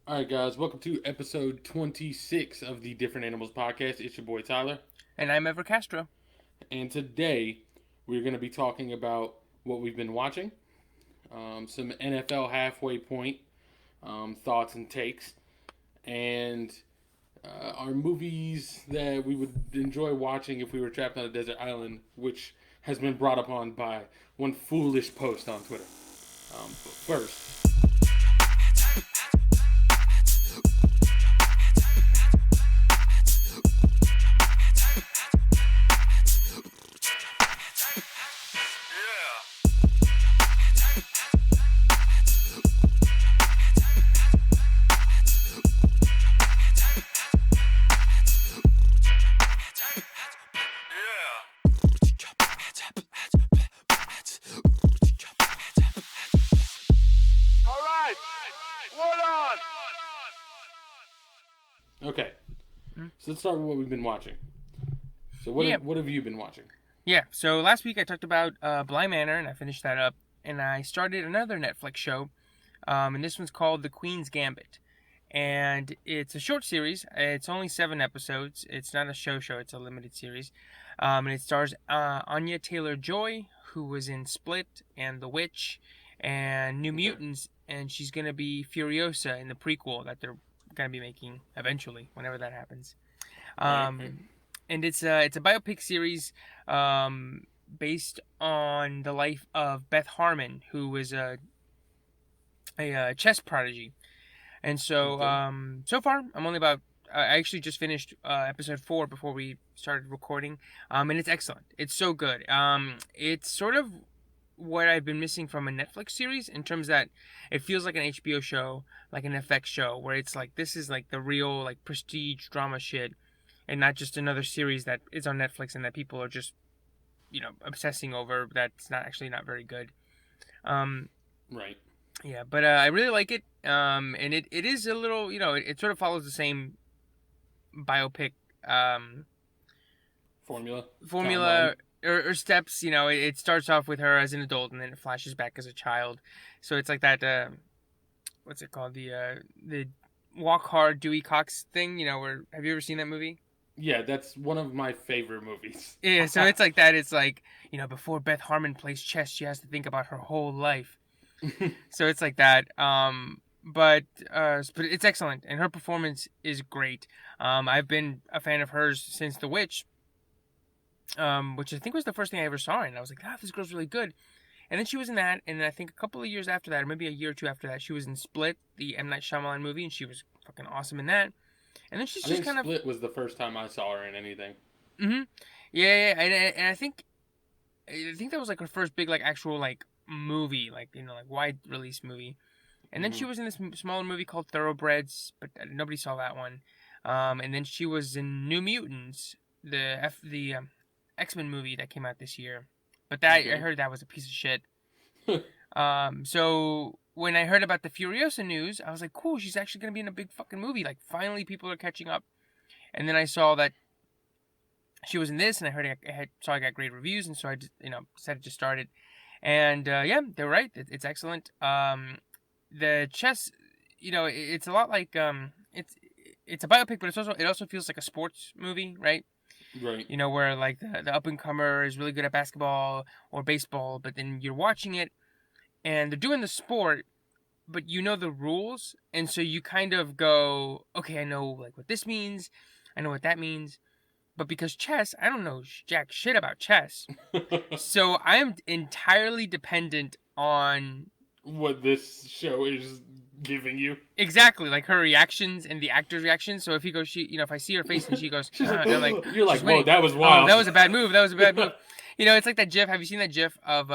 All right, guys, welcome to episode 26 of the Different Animals podcast. It's your boy Tyler, And I'm Ever Castro. and today we're going to be talking about what we've been watching, some NFL halfway point thoughts and takes, and our movies that we would enjoy watching if we were trapped on a desert island, which has been brought upon by one foolish post on Twitter. But first, okay, so let's start with what we've been watching. So Yeah, what have you been watching? yeah. So last week I talked about Bly Manor, and I finished that up. And I started another Netflix show, and this one's called The Queen's Gambit. And it's a short series. It's only 7 episodes. It's not a show. It's a limited series. And it stars Anya Taylor-Joy, who was in Split and The Witch and New Okay. Mutants. And she's going to be Furiosa in the prequel that they're going to be making eventually, whenever that happens. Right. Um, and it's a biopic series based on the life of Beth Harmon, who was a chess prodigy. And so Okay. so far I'm only about I actually just finished episode 4 before we started recording, and it's excellent. It's so good. It's sort of what I've been missing from a Netflix series in terms that it feels like an HBO show, like an FX show, where it's like this is like the real like prestige drama shit, and not just another series that is on Netflix and that people are just obsessing over. That's not very good. Um, Right. yeah, but I really like it. And it is a little it sort of follows the same biopic um Timeline. formula or steps. It starts off with her as an adult and then it flashes back as a child. So it's like that. What's it called? The Walk Hard Dewey Cox thing. Where have you ever seen that movie? Yeah, that's one of my favorite movies. Yeah, so it's like that. It's like, before Beth Harmon plays chess, she has to think about her whole life. So it's like that. But it's excellent, and her performance is great. I've been a fan of hers since The Witch, which I think was the first thing I ever saw her in. I was like, this girl's really good. And then she was in that, and I think a couple of years after that, or maybe a year or two after that, she was in Split, the M. Night Shyamalan movie, and she was fucking awesome in that. And then she's I just think kind of, Split was the first time I saw her in anything. mm-hmm. Yeah, yeah, and I think that was like her first big like actual like movie, like like wide release movie. And then Hmm. she was in this smaller movie called Thoroughbreds, but nobody saw that one. And then she was in New Mutants, the X-Men movie that came out this year. But that I Okay. heard that was a piece of shit. So when I heard about the Furiosa news, I was like, cool, she's actually gonna be in a big fucking movie. Like finally, people are catching up. And then I saw that she was in this, and I heard saw I got great reviews, and so I just, decided to start it. And yeah, they're right. It's excellent. The chess, it's a lot like it's a biopic, but it also feels like a sports movie, right? Right. Where like the up and comer is really good at basketball or baseball, but then you're watching it and they're doing the sport, but you know the rules, and so you kind of go, okay, I know like what this means, I know what that means, but because chess, I don't know jack shit about chess, so I am entirely dependent on What this show is giving you. exactly like her reactions and the actor's reactions. So if he goes, if I see her face and she goes, and I'm like, You're like, she's whoa, winning. that was Oh, wild. that was a bad move. That was a bad move. It's like that GIF. Have you seen that GIF of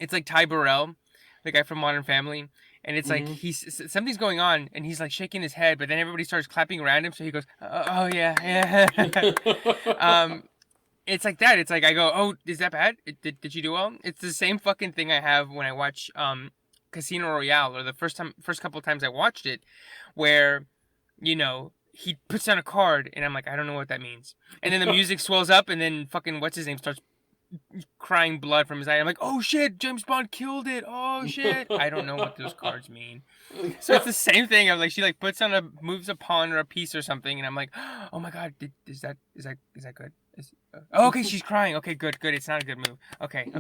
It's like Ty Burrell, the guy from Modern Family, and it's like Hmm. something's going on, and he's like shaking his head, but then everybody starts clapping around him, so he goes, "Oh yeah, yeah." um, it's like that. It's like I go, "Oh, is that bad? Did you do well?" It's the same fucking thing I have when I watch Casino Royale, or the first couple of times I watched it, where he puts down a card, and I'm like, I don't know what that means, and then the music swells up, and then fucking what's his name starts crying blood from his eye. I'm like, oh shit, James Bond killed it. Oh shit. I don't know what those cards mean. So it's the same thing. I'm like, she like moves a pawn or a piece or something, and I'm like, oh my god, is that good? Oh, okay, she's crying. Okay, good. It's not a good move. Okay.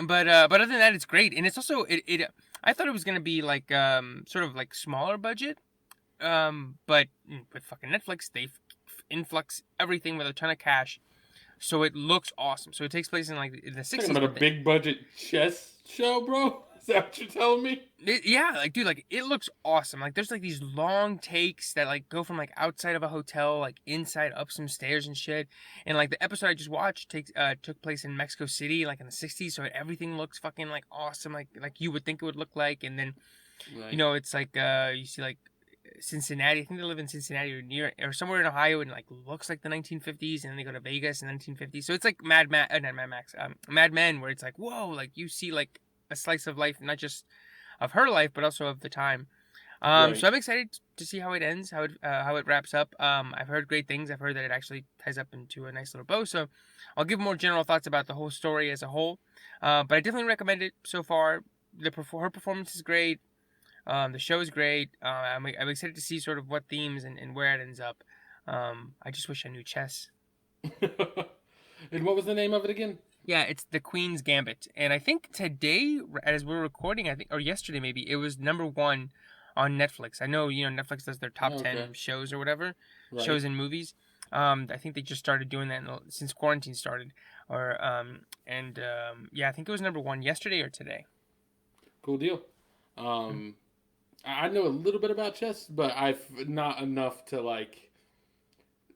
But other than that, it's great, and it's also it. I thought it was gonna be like sort of like smaller budget, but with fucking Netflix, they influx everything with a ton of cash, so it looks awesome. So it takes place in like in the 60s. Talking about a big budget chess show, bro? Is that what you're telling me? Yeah, like dude, like it looks awesome. Like there's like these long takes that like go from like outside of a hotel, like inside up some stairs and shit. And like the episode I just watched took place in Mexico City, like in the 60s. So everything looks fucking like awesome, like you would think it would look like. And then Right. you know it's like you see like Cincinnati. I think they live in Cincinnati or near or somewhere in Ohio, and like looks like the 1950s. And then they go to Vegas in the 1950s. So it's like Mad Men, where it's like whoa, like you see like a slice of life, not just of her life, but also of the time. Right. So I'm excited to see how it ends, how it wraps up. I've heard great things. I've heard that it actually ties up into a nice little bow. So I'll give more general thoughts about the whole story as a whole. But I definitely recommend it so far. Her performance is great. The show is great. I'm excited to see sort of what themes and where it ends up. I just wish I knew chess. And what was the name of it again? Yeah, it's The Queen's Gambit. And I think today, as we're recording, or yesterday maybe, it was #1 on Netflix. I know, Netflix does their top 10 shows or whatever, Right. shows and movies. I think they just started doing that since quarantine started. Yeah, I think it was #1 yesterday or today. Cool deal. I know a little bit about chess, but I've not enough to like.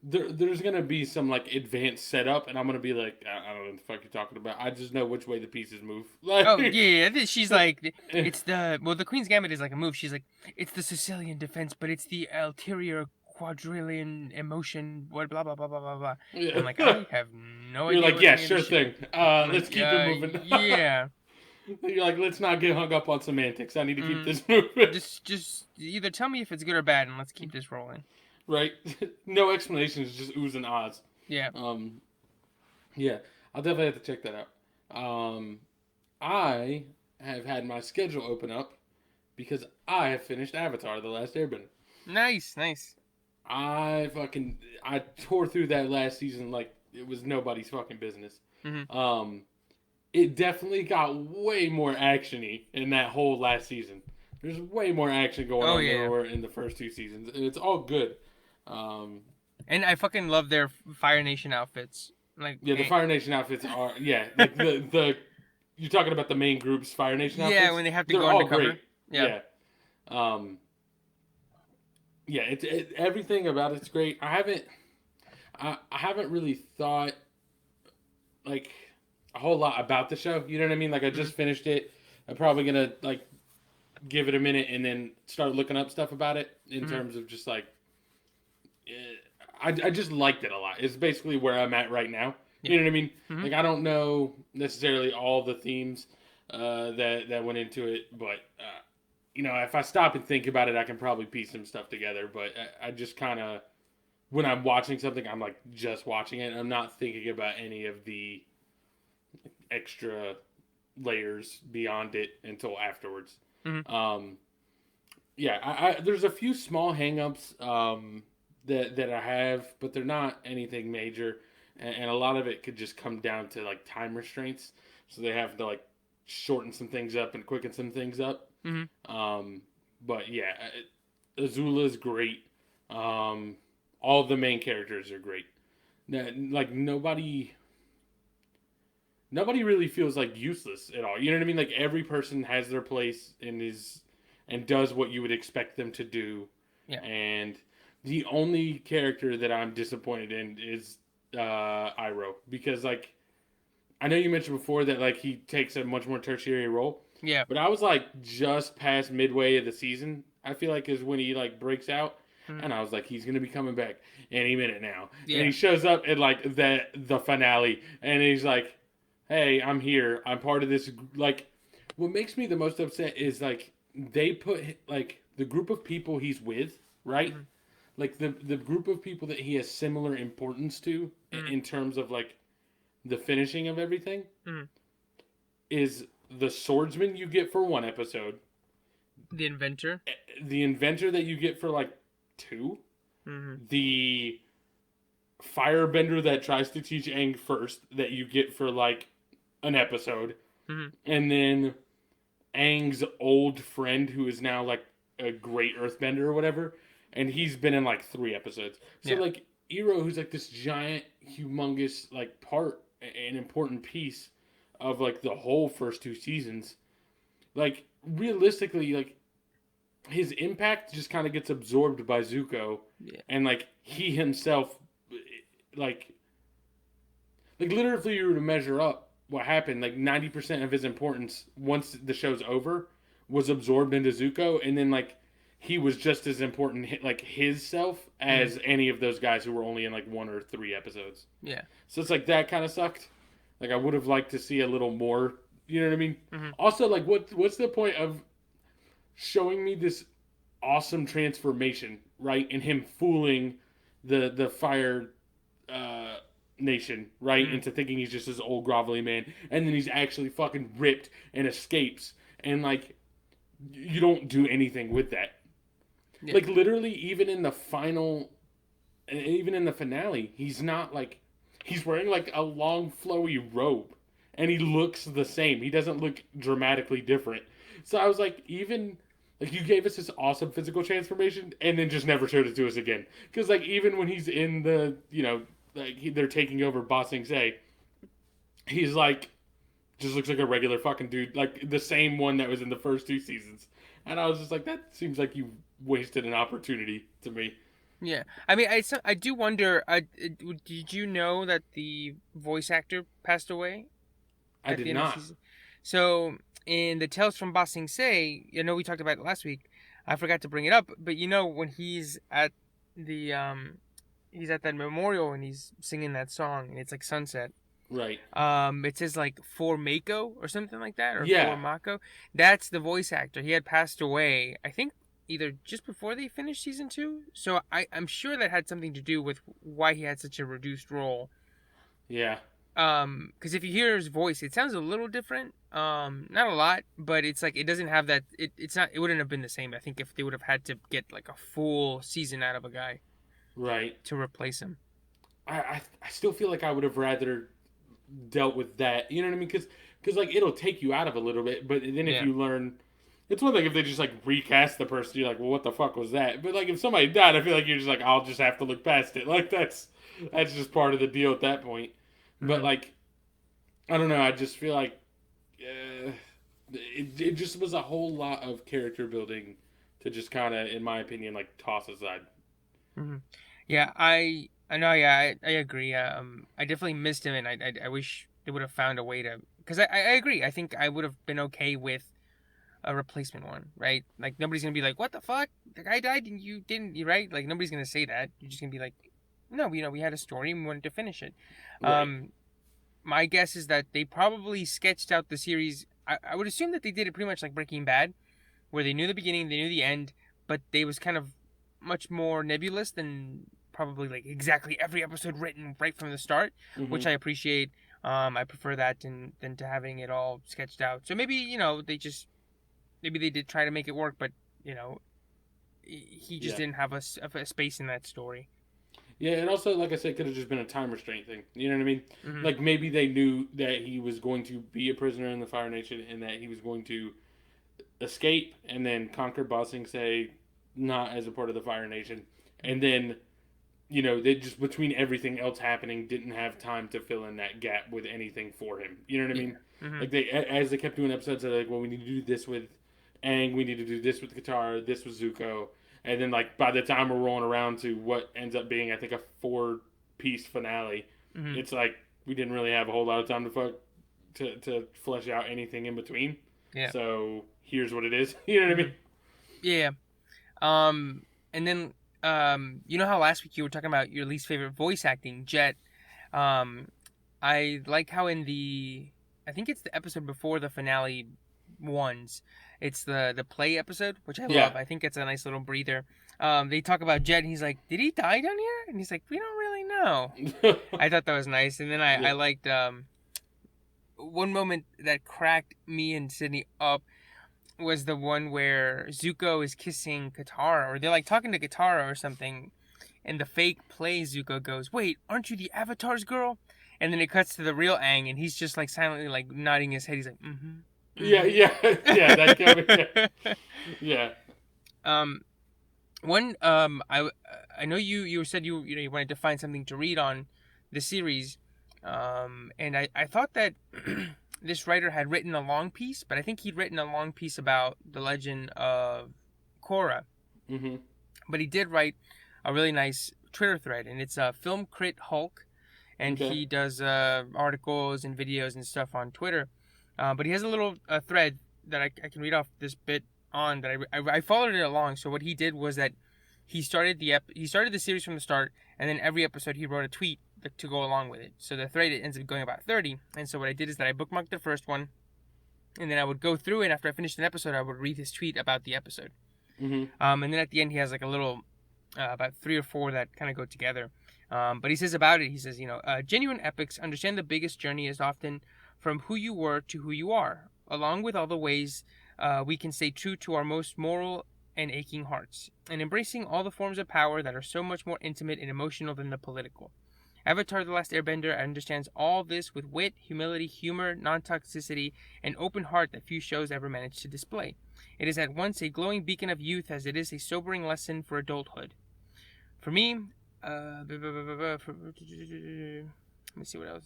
There's gonna be some like advanced setup, and I'm gonna be like, I don't know what the fuck you're talking about. I just know which way the pieces move. Like, Oh yeah, she's like, the Queen's Gambit is like a move. She's like, it's the Sicilian defense, but it's the ulterior quadrillion emotion. What blah blah blah blah blah blah. Yeah. I'm like, I have no idea. You're like, yeah, sure thing. Let's keep it moving. Yeah. You're like, let's not get hung up on semantics. I need to keep this moving. Just either tell me if it's good or bad, and let's keep this rolling. Right? No explanations, just oohs and ahs. Yeah. Yeah, I'll definitely have to check that out. I have had my schedule open up because I have finished Avatar: The Last Airbender. Nice. I tore through that last season like it was nobody's fucking business. Mm-hmm. It definitely got way more actiony in that whole last season. There's way more action going on than there were in the first 2 seasons, and it's all good. And I fucking love their Fire Nation outfits. Like the Fire Nation outfits are like the you're talking about the main group's Fire Nation outfits. Yeah, when they have to go undercover. Great. Yeah. Everything about it's great. I haven't really thought like a whole lot about the show. You know what I mean? Like I just finished it. I'm probably gonna like give it a minute and then start looking up stuff about it in terms of just like. I just liked it a lot. It's basically where I'm at right now. You know what I mean? Mm-hmm. Like I don't know necessarily all the themes that went into it, but if I stop and think about it, I can probably piece some stuff together. But I just kind of, when I'm watching something, I'm like just watching it. I'm not thinking about any of the extra layers beyond it until afterwards. Mm-hmm. There's a few small hangups that I have, but they're not anything major, and a lot of it could just come down to like time restraints. So they have to like shorten some things up and quicken some things up. Mm-hmm. But yeah, Azula's great. All the main characters are great. Like nobody really feels like useless at all. You know what I mean? Like every person has their place and does what you would expect them to do. Yeah. And the only character that I'm disappointed in is Iroh, because like I know you mentioned before that like he takes a much more tertiary role. Yeah. But I was like just past midway of the season, I feel like is when he like breaks out. And I was like, he's gonna be coming back any minute now. Yeah. And he shows up at like the finale, and he's like, "Hey, I'm here. I'm part of this." Like, what makes me the most upset is like they put like the group of people he's with, right? Mm-hmm. Like the group of people that he has similar importance to in terms of like the finishing of everything Mhm. is the swordsman you get for one episode, The inventor. the inventor that you get for like two, Mm-hmm. the firebender that tries to teach Aang first that you get for like an episode, Mm-hmm. and then Aang's old friend who is now like a great earthbender or whatever, and he's been in like 3 episodes. So Yeah. like Iroh, who's like this giant, humongous like part, an important piece of like the whole first 2 seasons, like realistically, like his impact just kind of gets absorbed by Zuko, Yeah. and like he himself, like literally, if you were to measure up what happened, like 90% of his importance once the show's over was absorbed into Zuko, and then like he was just as important, like his self, as any of those guys who were only in like 1 or 3 episodes. Yeah. So it's like that kind of sucked. Like I would have liked to see a little more. You know what I mean? Mm-hmm. Also, like what's the point of showing me this awesome transformation, right? And him fooling the fire nation, right? Into thinking he's just this old grovelly man, and then he's actually fucking ripped and escapes, and like you don't do anything with that. Yeah. Like literally, even in the final, and even in the finale, he's not like he's wearing like a long flowy robe, and he looks the same. He doesn't look dramatically different. So I was like, even like you gave us this awesome physical transformation, and then just never showed it to us again. Because like even when he's in the like they're taking over Ba Sing Se, he's like just looks like a regular fucking dude, like the same one that was in the first 2 seasons. And I was just like, that seems like you wasted an opportunity to me. Yeah. I mean, I do wonder. Did you know that the voice actor passed away? I did not. So in the Tales from Ba Sing Se, I know we talked about it last week. I forgot to bring it up, but when he's at the he's at that memorial and he's singing that song and it's like sunset. Right. It says like for Mako or something like that, or Yeah. for Mako. That's the voice actor. He had passed away, I think, either just before they finished season 2. So I'm sure that had something to do with why he had such a reduced role. Yeah. Because if you hear his voice, it sounds a little different. Not a lot, but it's like it doesn't have that. It's not. It wouldn't have been the same. I think if they would have had to get like a full season out of a guy, right, to replace him. I still feel like I would have rather dealt with that. You know what I mean? Because like it'll take you out of a little bit, but then if you learn. It's one thing if they just like recast the person, you're like, well, what the fuck was that? But like if somebody died, I feel like you're just like, I'll just have to look past it. Like that's just part of the deal at that point. But like, I don't know. I just feel like it just was a whole lot of character building to just kind of, in my opinion, like toss aside. Mm-hmm. Yeah, I know. Yeah, I agree. I definitely missed him, and I wish they would have found a way to. Because I agree. I think I would have been okay with a replacement one, right? Like nobody's gonna be like, "What the fuck? The guy died and you didn't," right? Like nobody's gonna say that. You're just gonna be like, "No, we had a story and we wanted to finish it." Right. My guess is that they probably sketched out the series. I would assume that they did it pretty much like Breaking Bad, where they knew the beginning, they knew the end, but they was kind of much more nebulous than probably like exactly every episode written right from the start, which I appreciate. I prefer that than to having it all sketched out. So maybe maybe they did try to make it work, but he just didn't have a space in that story. Yeah, and also, like I said, it could have just been a time restraint thing. You know what I mean? Mm-hmm. Like maybe they knew that he was going to be a prisoner in the Fire Nation and that he was going to escape and then conquer Ba Sing Se, not as a part of the Fire Nation, and then they just between everything else happening didn't have time to fill in that gap with anything for him. You know what I mean? Mm-hmm. Like as they kept doing episodes, they're like, well, we need to do this with Aang, we need to do this with Katara, this with Zuko. And then, like, by the time we're rolling around to what ends up being, I think, a 4-piece finale, it's like we didn't really have a whole lot of time to flesh out anything in between. Yeah. So here's what it is. You know what I mean? Yeah. And then, you know how last week you were talking about your least favorite voice acting, Jet. I like how in I think it's the episode before the finale, ones. It's the play episode, which I Yeah. love. I think it's a nice little breather. They talk about Jet, and he's like, "Did he die down here?" And he's like, "We don't really know." I thought that was nice, and then I Yeah. liked one moment that cracked me and Sydney up was the one where Zuko is kissing Katara, or they're like talking to Katara or something, and the fake play Zuko goes, "Wait, aren't you the Avatar's girl?" And then it cuts to the real Aang, and he's just like silently like nodding his head. He's like, "Mm-hmm." Yeah, yeah, yeah. That kind yeah. One I know you said you wanted to find something to read on the series, and I thought that this writer had written a long piece, but I think he'd written a long piece about the legend of Korra. Mm-hmm. But he did write a really nice Twitter thread, and it's Film Crit Hulk, and Okay. he does articles and videos and stuff on Twitter. But he has a little thread that I can read off this bit on that I followed it along. So what he did was that he started the series from the start, and then every episode he wrote a tweet to go along with it. So the thread ends up going about 30. And so what I did is that I bookmarked the first one, and then I would go through it. After I finished an episode, I would read his tweet about the episode. Mm-hmm. And then at the end he has like a little about 3 or 4 that kind of go together. But he says about it, he says, genuine epics understand the biggest journey is often from who you were to who you are, along with all the ways we can stay true to our most moral and aching hearts, and embracing all the forms of power that are so much more intimate and emotional than the political. Avatar: The Last Airbender understands all this with wit, humility, humor, non-toxicity, and open heart that few shows ever manage to display. It is at once a glowing beacon of youth as it is a sobering lesson for adulthood. For me, let me see what else.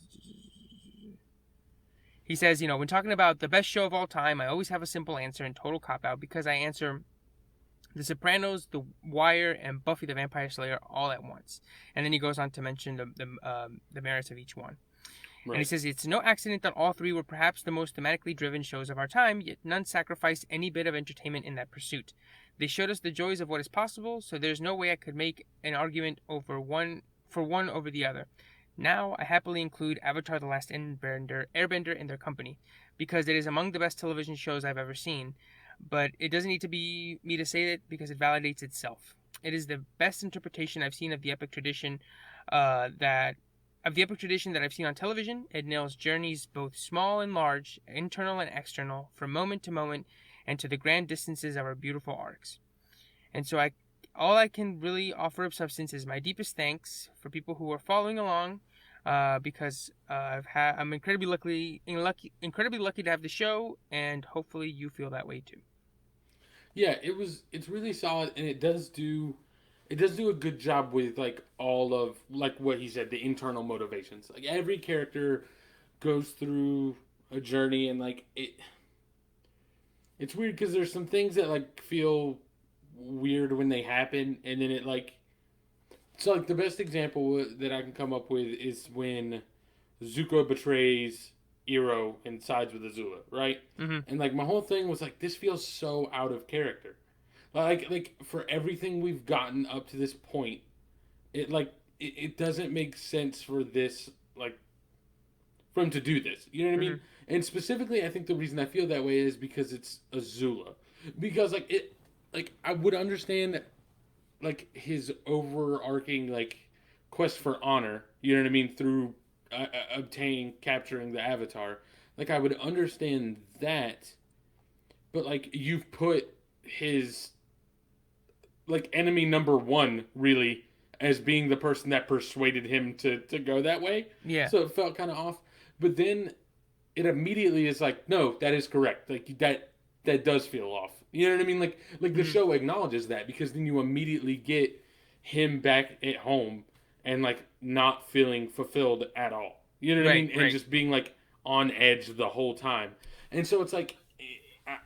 He says, when talking about the best show of all time, I always have a simple answer and total cop-out because I answer The Sopranos, The Wire, and Buffy the Vampire Slayer all at once. And then he goes on to mention the merits of each one. Right. And he says, it's no accident that all 3 were perhaps the most thematically driven shows of our time, yet none sacrificed any bit of entertainment in that pursuit. They showed us the joys of what is possible, so there's no way I could make an argument for one over the other. Now, I happily include Avatar: The Last Airbender in their company, because it is among the best television shows I've ever seen, but it doesn't need to be me to say it because it validates itself. It is the best interpretation I've seen of the epic tradition that I've seen on television. It nails journeys both small and large, internal and external, from moment to moment, and to the grand distances of our beautiful arcs. And so all I can really offer of substance is my deepest thanks for people who are following along, because I'm incredibly lucky to have the show, and hopefully you feel that way too. Yeah, it's really solid, and it does do a good job with like all of like what he said, the internal motivations. Like every character goes through a journey, and like it's weird because there's some things that like feel weird when they happen, and then it like, so like the best example that I can come up with is when Zuko betrays Iroh and sides with Azula, right? Mm-hmm. And like my whole thing was like, this feels so out of character. Like for everything we've gotten up to this point, it doesn't make sense for this, like, for him to do this. You know what I mean? And specifically, I think the reason I feel that way is because it's Azula. Because like I would understand like his overarching like quest for honor. You know what I mean? Through capturing the Avatar. Like I would understand that, but like you've put his like enemy number 1 really as being the person that persuaded him to go that way. Yeah. So it felt kind of off. But then it immediately is like, no, that is correct. Like that does feel off. You know what I mean? Like the show acknowledges that, because then you immediately get him back at home and like not feeling fulfilled at all. You know what I mean? And just being like on edge the whole time. And so it's like,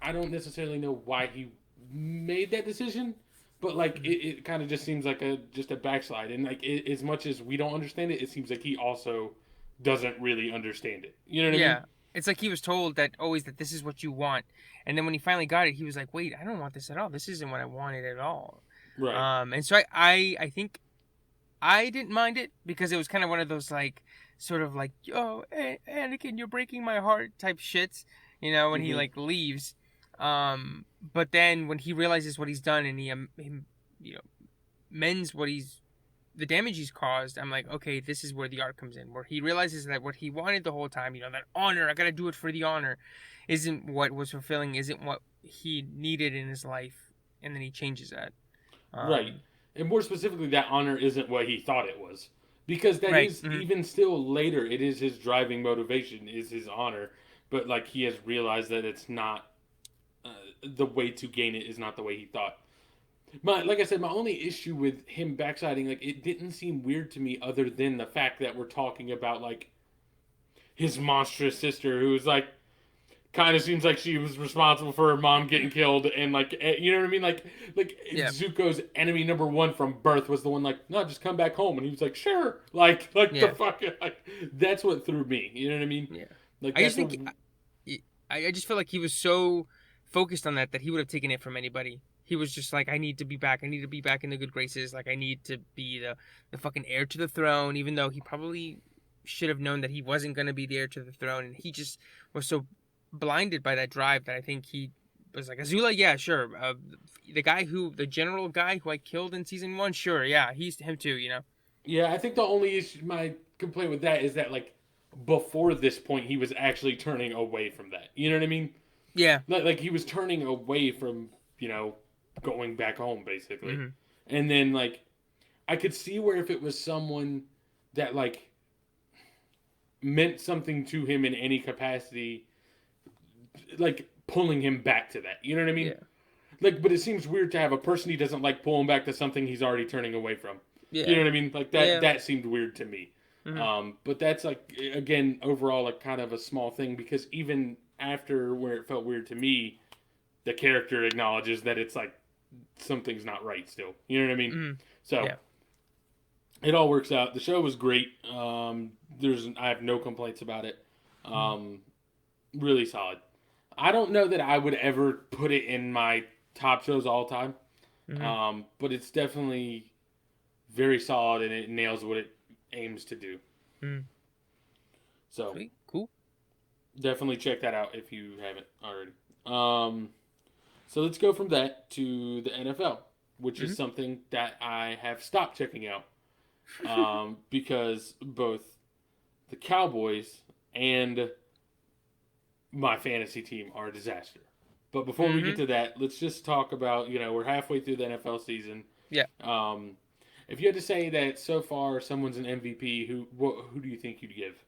I don't necessarily know why he made that decision, but like it kind of just seems like just a backslide. And like as much as we don't understand it, it seems like he also doesn't really understand it. You know what I mean? Yeah. It's like he was told that this is what you want. And then when he finally got it, he was like, wait, I don't want this at all. This isn't what I wanted at all. Right. And so I think I didn't mind it, because it was kind of one of those like sort of like, oh, Anakin, you're breaking my heart type shits, when he like leaves. But then when he realizes what he's done and he you know, mends the damage he's caused, I'm like, okay, this is where the art comes in, where he realizes that what he wanted the whole time, that honor, I gotta do it for the honor, isn't what was fulfilling, isn't what he needed in his life, and then he changes that. Right. And more specifically, that honor isn't what he thought it was. Because that Right. is, Mm-hmm. even still later, it is his driving motivation, is his honor. But, like, he has realized that it's not, the way to gain it is not the way he thought. Like I said, my only issue with him backsliding, like, it didn't seem weird to me other than the fact that we're talking about, like, his monstrous sister who's, like, kind of seems like she was responsible for her mom getting killed, and like, you know what I mean, like Yeah. Zuko's enemy number one from birth was the one like, no, just come back home, and he was like, sure, like the Yeah. fuck, like, that's what threw me, you know what I mean, Yeah. like I just that's think what. I just feel like he was so focused on that he would have taken it from anybody. He was just like, I need to be back. I need to be back in the good graces. Like, I need to be the fucking heir to the throne, even though he probably should have known that he wasn't going to be the heir to the throne. And he just was so blinded by that drive that I think he was like, Azula, yeah, sure. The general guy who I killed in season 1, sure, yeah, he's him too, Yeah, I think the only issue, my complaint with that is that, like, before this point he was actually turning away from that, you know what I mean, Yeah. like he was turning away from, you know, going back home basically, Hmm. and then like I could see where if it was someone that like meant something to him in any capacity, like pulling him back to that. You know what I mean? Yeah. Like, but it seems weird to have a person he doesn't like pull him back to something he's already turning away from. You Yeah. know what I mean? Like that. Yeah. That seemed weird to me. Hmm. But that's like again overall like kind of a small thing because even after where it felt weird to me, the character acknowledges that it's like something's not right still. You know what I mean? Hmm. So Yeah. it all works out. The show was great. I have no complaints about it. Hmm. Really solid. I don't know that I would ever put it in my top shows all time, Hmm. but it's definitely very solid and it nails what it aims to do. Hmm. So Sweet. Cool. definitely check that out if you haven't already. So let's go from that to the NFL, which Hmm. is something that I have stopped checking out because both the Cowboys and my fantasy team are a disaster. But before we get Hmm. to that, let's just talk about, we're halfway through the NFL season. Yeah. Um, if you had to say that so far someone's an MVP, who do you think you'd give?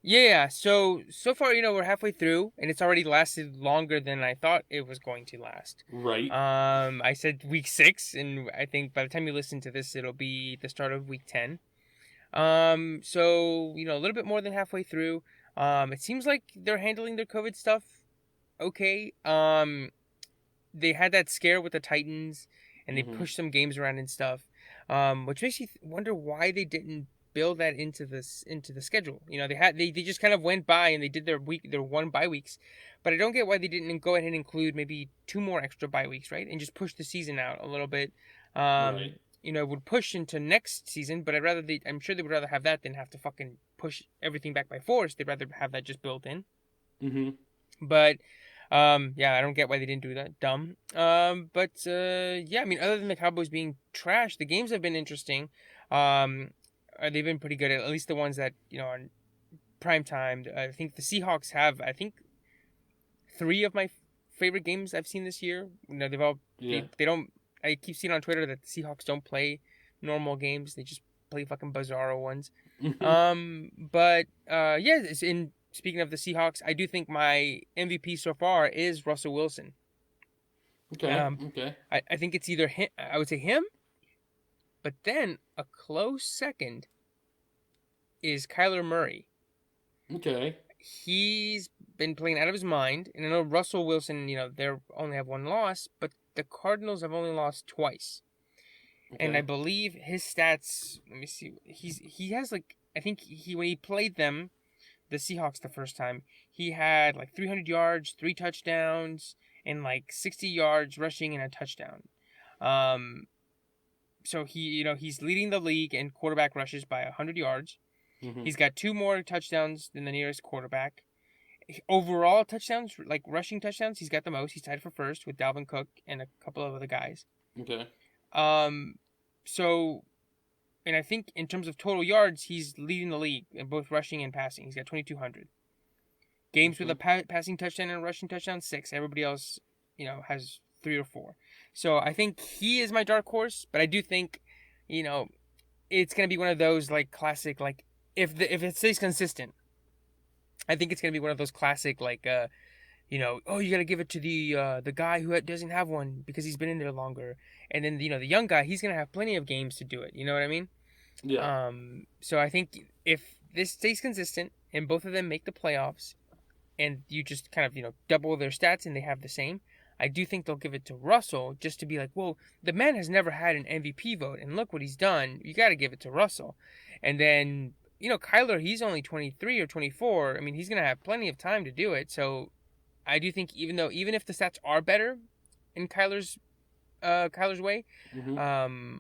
Yeah, so far, we're halfway through, and it's already lasted longer than I thought it was going to last. Right. I said week 6, and I think by the time you listen to this, it'll be the start of week 10. So a little bit more than halfway through. It seems like they're handling their COVID stuff okay. They had that scare with the Titans, and they Mm-hmm. pushed some games around and stuff, which makes you wonder why they didn't build that into the schedule. They just kind of went by and they did their 1 bye weeks, but I don't get why they didn't go ahead and include maybe 2 more extra bye weeks, right, and just push the season out a little bit. Right. It would push into next season, but I'm sure they would rather have that than have to fucking push everything back by force. They'd rather have that just built in. Mm-hmm. But yeah, I don't get why they didn't do that. Dumb. But yeah, I mean, other than the Cowboys being trash, the games have been interesting. They've been pretty good. At least the ones that on prime time. I think the Seahawks have. I think 3 of my favorite games I've seen this year. They've all Yeah. they don't. I keep seeing on Twitter that the Seahawks don't play normal games. They just play fucking bizarro ones. But yeah, speaking of the Seahawks, I do think my MVP so far is Russell Wilson. Okay. Um, Okay. I think it's either him. I would say him, but then a close second is Kyler Murray. Okay. He's been playing out of his mind, and I know Russell Wilson. They only have 1 loss, but the Cardinals have only lost twice. And I Okay. believe his stats. Let me see. He has like I think when he played them, the Seahawks the first time, he had like 300 yards, 3 touchdowns, and like 60 yards rushing and a touchdown. Um, so he's leading the league in quarterback rushes by 100 yards. Mm-hmm. He's got 2 more touchdowns than the nearest quarterback, Overall touchdowns, like rushing touchdowns, he's got the most. He's tied for first with Dalvin Cook and a couple of other guys. Okay. Um, so, and I think in terms of total yards, he's leading the league in both rushing and passing. He's got 2,200 games with a passing touchdown and a rushing touchdown, 6. Everybody else, has 3 or 4. So I think he is my dark horse, but I do think, it's gonna be one of those like classic like if it stays consistent. I think it's gonna be one of those classic like oh, you got to give it to the guy who doesn't have one because he's been in there longer, and then the young guy, he's gonna have plenty of games to do it. You know what I mean? Yeah. So I think if this stays consistent and both of them make the playoffs, and you just kind of double their stats and they have the same, I do think they'll give it to Russell just to be like, well, the man has never had an MVP vote, and look what he's done. You got to give it to Russell, and then. Kyler, he's only 23 or 24. I mean, he's going to have plenty of time to do it. So I do think even if the stats are better in Kyler's way, Mm-hmm.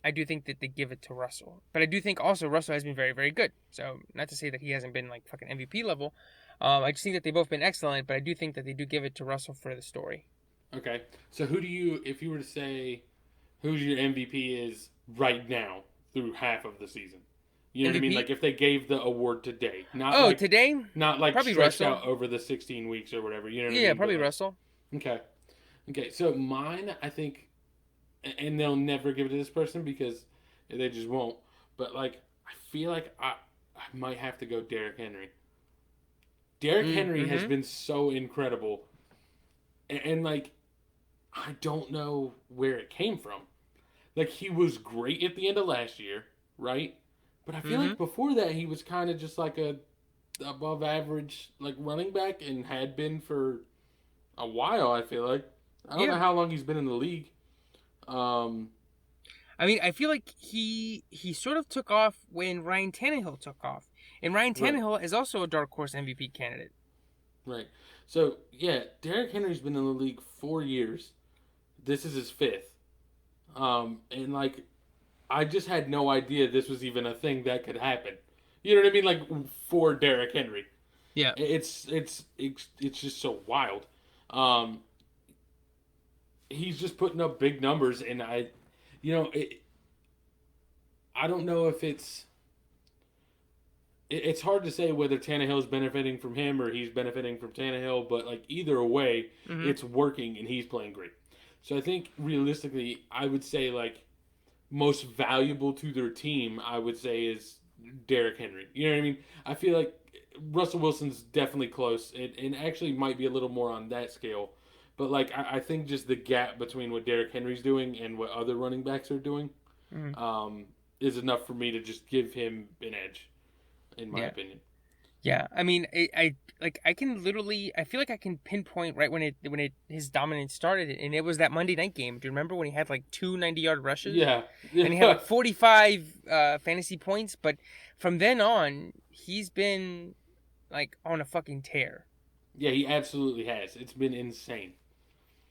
I do think that they give it to Russell. But I do think also Russell has been very, very good. So not to say that he hasn't been like fucking MVP level. I just think that they've both been excellent, but I do think that they do give it to Russell for the story. Okay. So who do you, if you were to say who's your MVP is right now through half of the season? You know what I mean? MVP? Like if they gave the award today, Today? not like Probably stretched Russell. out over the 16 weeks or whatever. You know what I Yeah, mean? probably But like, Russell. okay. Okay. So mine, I think, and they'll never give it to this person because they just won't. But like, I feel like I might have to go Derrick Henry. Derrick Henry has Mm-hmm. been so incredible, and like, I don't know where it came from. Like he was great at the end of last year, right? But I feel Mm-hmm. like before that he was kind of just like a above average like running back and had been for a while. I feel like I don't Yeah. know how long he's been in the league. Um, I mean, I feel like he sort of took off when Ryan Tannehill took off, and Ryan right, Tannehill is also a dark horse MVP candidate. right. So yeah, Derrick Henry's been in the league 4 years. This is his fifth. And like I just had no idea this was even a thing that could happen. You know what I mean? Like for Derrick Henry. Yeah. It's just so wild. Um, he's just putting up big numbers, and you know, I don't know if it's hard to say whether Tannehill's benefiting from him or he's benefiting from Tannehill, but like either way, Mm-hmm. it's working and he's playing great. So I think realistically, I would say like most valuable to their team, I would say is Derrick Henry. You know what I mean? I feel like Russell Wilson's definitely close, and actually might be a little more on that scale. But like I think just the gap between what Derrick Henry's doing and what other running backs are doing Mm-hmm. um, is enough for me to just give him an edge, in my Yeah. opinion. Yeah. I mean, I can literally I feel like I can pinpoint right when it his dominance started, and it was that Monday night game. Do you remember when he had like 2 90-yard rushes? Yeah, And he had yeah, like 45 fantasy points, but from then on, he's been like on a fucking tear. yeah. He absolutely has. It's been insane.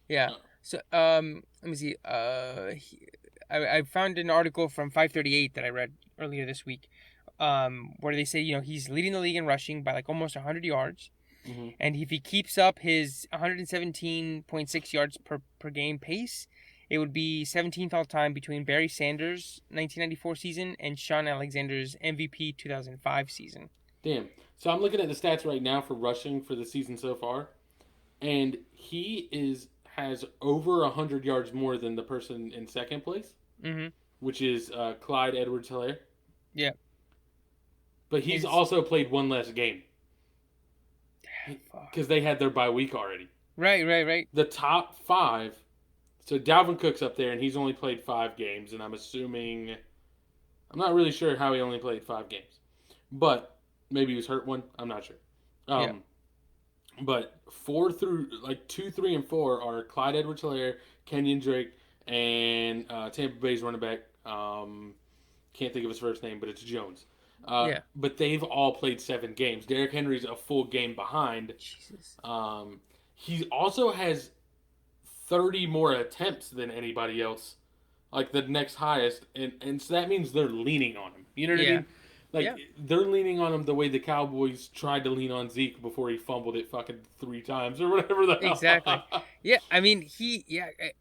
Yeah. Uh, So let me see. I found an article from 538 that I read earlier this week, where they say he's leading the league in rushing by like almost 100 yards, mm-hmm. and if he keeps up his 117.6 yards per game pace, it would be 17th all time between Barry Sanders' 1994 season and Sean Alexander's MVP 2005 season. Damn. So I'm looking at the stats right now for rushing for the season so far, and he has over 100 yards more than the person in second place, Mm-hmm. which is Clyde Edwards-Helaire. Yeah. But he's His- also played one less game Fuck. because they had their bye week already. Right. The top five. So Dalvin Cook's up there, and he's only played 5 games, and I'm not really sure how he only played 5 games, but maybe he was hurt one. I'm not sure. Yeah. But 2, 3, and 4 are Clyde Edwards-Helaire, Kenyon Drake, and Tampa Bay's running back. Can't think of his first name, but it's Jones. Yeah. But they've all played 7 games. Derrick Henry's a full game behind. Jesus. He also has 30 more attempts than anybody else, like the next highest, and so that means they're leaning on him. You know what I Yeah. mean? Yeah, they're leaning on him the way the Cowboys tried to lean on Zeke before he fumbled it fucking 3 times or whatever the exactly. hell. Yeah, I mean,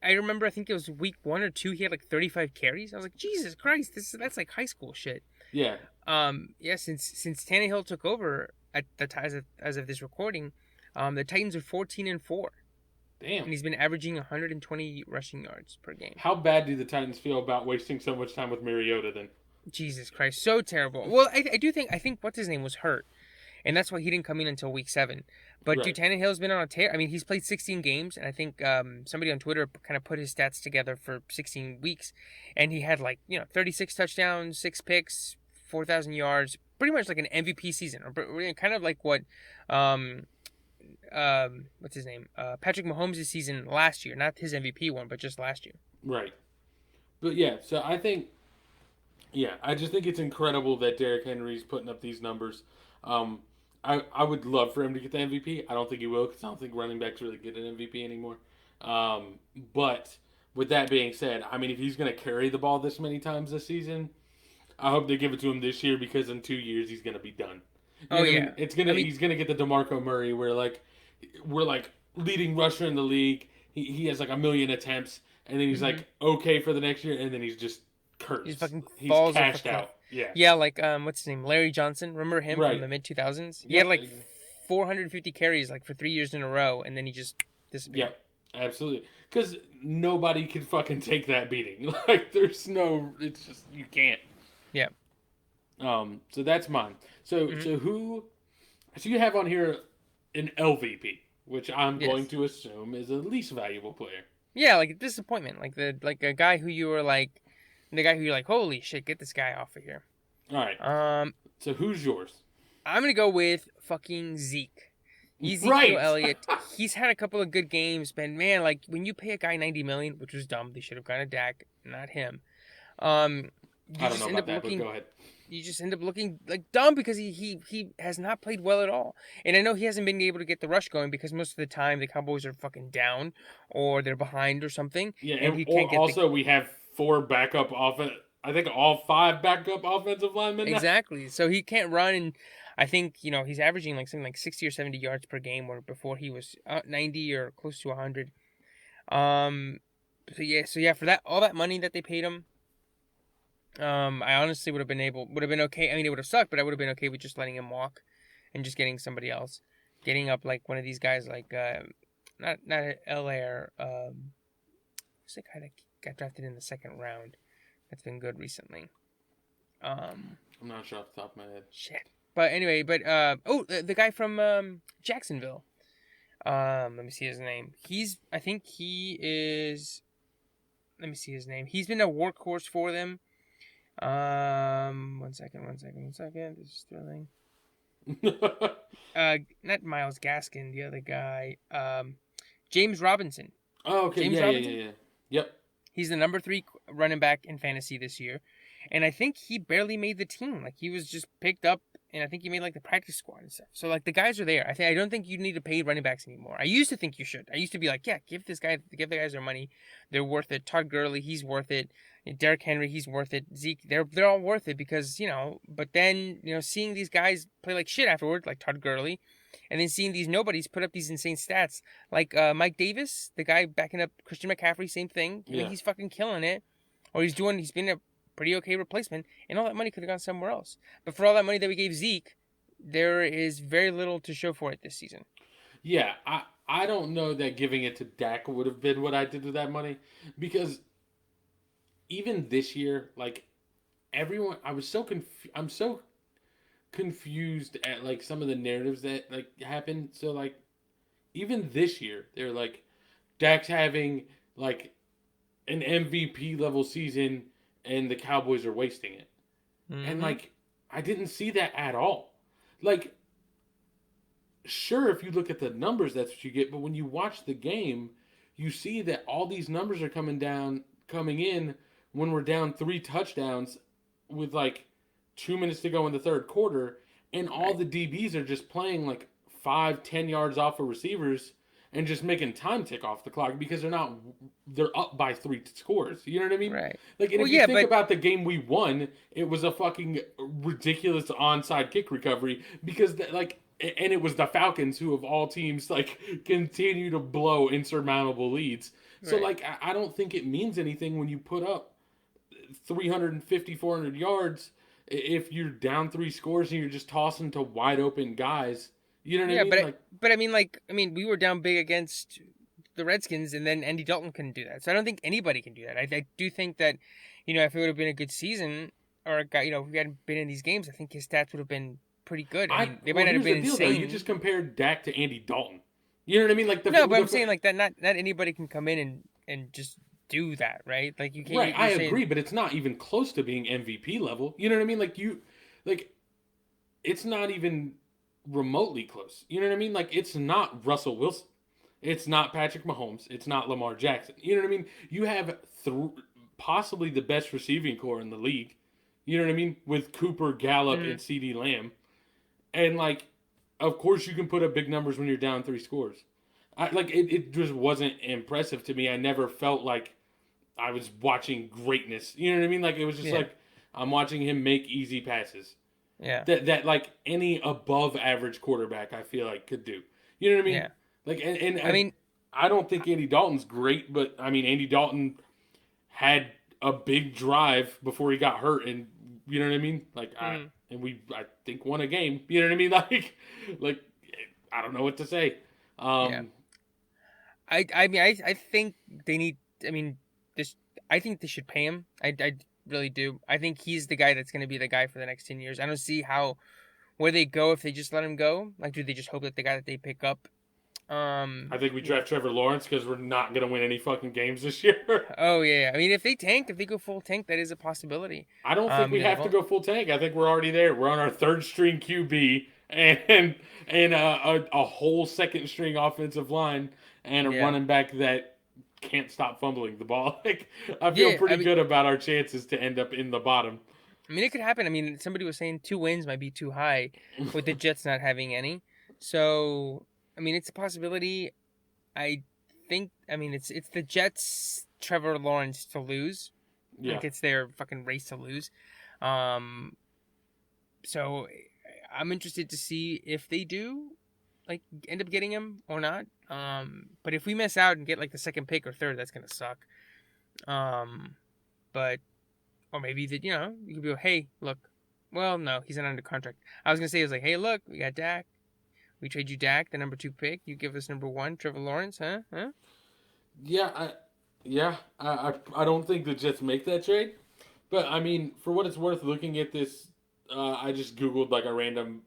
I remember. I think it was week 1 or 2. He had like 35 carries. I was like, Jesus Christ, that's like high school shit. Yeah, Yeah, since Tannehill took over at the time as of this recording, the Titans are 14-4, damn. and he's been averaging 120 rushing yards per game. How bad do the Titans feel about wasting so much time with Mariota then? Jesus Christ, so terrible. Well, I think what's his name was hurt, and that's why he didn't come in until week 7. But dude, Right. Tannehill's been on a tear. I mean, he's played 16 games, and I think somebody on Twitter kind of put his stats together for 16 weeks, and he had 36 touchdowns, 6 picks, 4,000 yards, pretty much like an MVP season, or kind of like what, what's his name, Patrick Mahomes' season last year, not his MVP one, but just last year. Right. But yeah, so I think, yeah, I just think it's incredible that Derrick Henry's putting up these numbers. I would love for him to get the MVP. I don't think he will because I don't think running backs really get an MVP anymore. But with that being said, I mean, if he's going to carry the ball this many times this season, I hope they give it to him this year because in 2 years he's going to be done. Oh Yeah, yeah, it's gonna I mean, he's gonna get the DeMarco Murray where we're like leading rusher in the league. He has like a million attempts and then he's like okay for the next year and then he's just he cursed. fucking He's falls off a cashed cliff. out. Yeah. Yeah, like what's his name, Larry Johnson. Remember him from Right. the mid 2000s? He Yep. had like 450 carries like for 3 years in a row, and then he just disappeared. Yeah. Absolutely. Because nobody can fucking take that beating. Like there's no. It's just you can't. Yeah. So that's mine. So So you have on here an LVP, which I'm Yes. going to assume is a least valuable player. Yeah, like a disappointment, like a guy who you were like, the guy who you're like, holy shit, get this guy off of here. All right. So who's yours? I'm gonna go with fucking Zeke. Ezekiel Right. Elliott. He's had a couple of good games, but man, like when you pay a guy 90 million, which was dumb, they should have gone to Dak, not him. You I don't just know end about up that, looking. but go ahead. You just end up looking like dumb because he has not played well at all. And I know he hasn't been able to get the rush going because most of the time the Cowboys are fucking down or they're behind or something. Yeah, and and he can't get also we have 4 backup offense. I think all 5 backup offensive linemen. Now. exactly. So he can't run, and I think he's averaging like something like 60 or 70 yards per game, where before he was 90 or close to 100. So yeah, for that all that money that they paid him. I honestly would have been okay. I mean, it would have sucked, but I would have been okay with just letting him walk, and just getting somebody else, getting up like one of these guys, like not Elaire. Who's the guy that got drafted in the second round? That's been good recently. I'm not sure off the top of my head. Shit. But anyway, the guy from Jacksonville. Let me see his name. I think he is. Let me see his name. He's been a workhorse for them. One second. This is thrilling. Not Myles Gaskin, the other guy. James Robinson. Oh, okay. James Robinson? Yeah. Yep. He's the number 3 running back in fantasy this year. And I think he barely made the team. Like, he was just picked up, and I think he made, like, the practice squad and stuff. So, like, the guys are there. I don't think you need to pay running backs anymore. I used to think you should. I used to be like, yeah, give the guys their money. They're worth it. Todd Gurley, he's worth it. Derrick Henry, he's worth it. Zeke, they're all worth it because, but then, seeing these guys play like shit afterward, like Todd Gurley, and then seeing these nobodies put up these insane stats, like Mike Davis, the guy backing up Christian McCaffrey, same thing. I mean, he's fucking killing it. Or he's been a pretty okay replacement, and all that money could have gone somewhere else. But for all that money that we gave Zeke, there is very little to show for it this season. Yeah, I don't know that giving it to Dak would have been what I did with that money because even this year, like everyone, I'm so confused at like some of the narratives that like happened. So like even this year, they're like Dak's having like an MVP level season and the Cowboys are wasting it. Mm-hmm. And like I didn't see that at all. Like sure, if you look at the numbers that's what you get, but when you watch the game, you see that all these numbers are coming in when we're down 3 touchdowns with like 2 minutes to go in the third quarter, and all the DBs are just playing like 5-10 yards off of receivers, and just making time tick off the clock because they're up by 3 scores. You know what I mean? Right. Like, and Well, if you yeah, think but about the game we won, it was a fucking ridiculous onside kick recovery because like, and it was the Falcons who of all teams like continue to blow insurmountable leads. So right. like, I don't think it means anything when you put up 350, 400 yards if you're down 3 scores and you're just tossing to wide open guys. You know what I Yeah, mean? but Like, I mean, we were down big against the Redskins, and then Andy Dalton couldn't do that. So I don't think anybody can do that. I do think that, if it would have been a good season, or a guy, if we hadn't been in these games, I think his stats would have been pretty good. I mean, they might well, not have here's the been deal though. You insane. just compared Dak to Andy Dalton. You know what I mean? Like No, but I'm saying like that. Not anybody can come in and just do that, right? Like you can't. right. I You're saying agree, but it's not even close to being MVP level. You know what I mean? Like it's not even remotely close. You know what I mean? Like it's not Russell Wilson. It's not Patrick Mahomes. It's not Lamar Jackson. You know what I mean? You have possibly the best receiving core in the league. You know what I mean? With Cooper, Gallup, mm, and CD Lamb. And, like, of course you can put up big numbers when you're down 3 scores. It just wasn't impressive to me. I never felt like I was watching greatness. You know what I mean? Like, it was just yeah, like I'm watching him make easy passes. yeah, That like any above average quarterback I feel like could do. You know what I mean? yeah. Like and I mean, I don't think Andy Dalton's great, but I mean Andy Dalton had a big drive before he got hurt, and you know what I mean. mm, I think won a game. You know what I mean? Like I don't know what to say. yeah. Um, I think they need. I mean, this. I think they should pay him. I really do. I think he's the guy that's going to be the guy for the next 10 years. I don't see where they go if they just let him go. Like, do they just hope that the guy that they pick up? I think we draft Trevor Lawrence because we're not gonna win any fucking games this year. Oh yeah. I mean, if they go full tank, that is a possibility. I don't think we They've have to go full tank. I think we're already there. We're on our third string QB and a whole second string offensive line and a yeah, running back that can't stop fumbling the ball. Like I feel yeah. pretty good about our chances to end up in the bottom. I mean, it could happen. I mean, somebody was saying 2 wins might be too high with the Jets not having any. So, I mean, it's a possibility. I think. I mean, it's the Jets. Trevor Lawrence to lose. Yeah. Like it's their fucking race to lose. Um. So, I'm interested to see if they do, like, end up getting him or not. But if we miss out and get like the second pick or third, that's gonna suck. But or maybe that you could be like, hey, look. Well, no, he's not under contract. I was gonna say it was like, hey, look, we got Dak. We trade you Dak, the number 2 pick. You give us number 1, Trevor Lawrence, huh? Huh? I don't think the Jets make that trade. But I mean, for what it's worth, looking at this, I just googled like a random,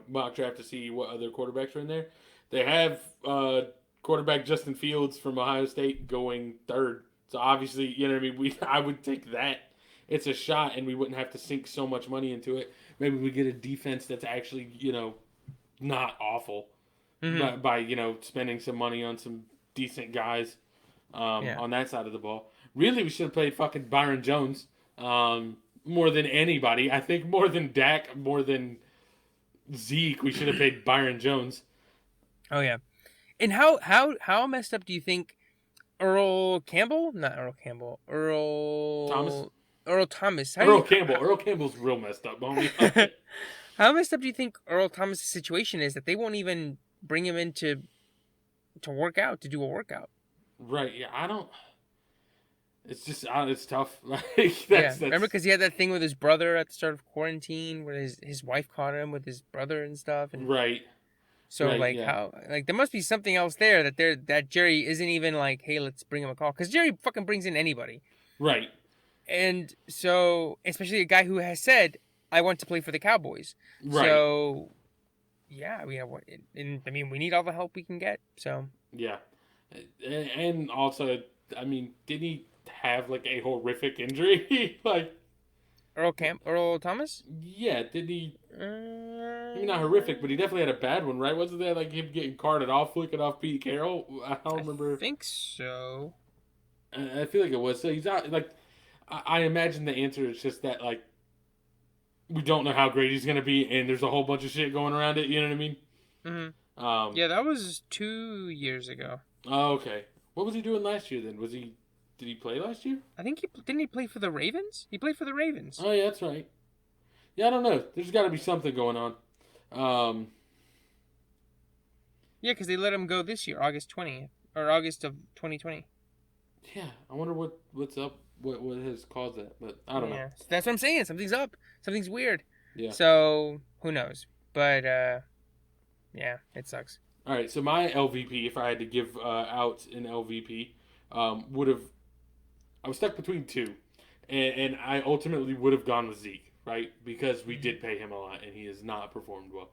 mock draft to see what other quarterbacks are in there. They have quarterback Justin Fields from Ohio State going third. So obviously, you know what I mean. I would take that. It's a shot, and we wouldn't have to sink so much money into it. Maybe we get a defense that's actually, not awful, Mm-hmm. by spending some money on some decent guys Yeah. on that side of the ball. Really, we should have played fucking Byron Jones more than anybody. I think more than Dak, more than Zeke, we should have played Byron Jones. Oh yeah. And how messed up do you think Earl Campbell? Not Earl Campbell. Thomas? Earl Thomas. Earl Campbell. Earl Campbell's real messed up, homie. How messed up do you think Earl Thomas' situation is that they won't even bring him in to work out, to do a workout? Right? Yeah, I don't. It's just it's tough. Like Yeah, remember because he had that thing with his brother at the start of quarantine, where his wife caught him with his brother and stuff, and right. so Right, like yeah. how like there must be something else there that Jerry isn't even like, hey, let's bring him a call, because Jerry fucking brings in anybody, Right. and so especially a guy who has said, I want to play for the Cowboys, Right. so yeah, and I mean we need all the help we can get, so Yeah. And also, I mean, didn't he have like a horrific injury? Like, Earl Thomas. yeah, didn't he? Uh, Maybe not horrific, but he definitely had a bad one, right? Wasn't there like him getting carted off, flicking off Pete Carroll? I don't remember. I think so. I feel like it was. So he's out. Like, I imagine the answer is just that like we don't know how great he's gonna be, and there's a whole bunch of shit going around it. You know what I mean? Mm-hmm. Yeah, that was 2 years ago. Oh, okay. What was he doing last year then? Did he play last year? I think didn't he play for the Ravens? He played for the Ravens. Oh yeah, that's right. Yeah, I don't know. There's got to be something going on. Um, Yeah, because they let him go this year, August 20th or August of 2020. yeah, I wonder what's up. What has caused that? But I don't know. Yeah, that's what I'm saying. Something's up. Something's weird. Yeah. So who knows? But yeah, it sucks. All right. So my LVP, if I had to give out an LVP, would have. I was stuck between two, and I ultimately would have gone with Zeke, right? Because we did pay him a lot, and he has not performed well.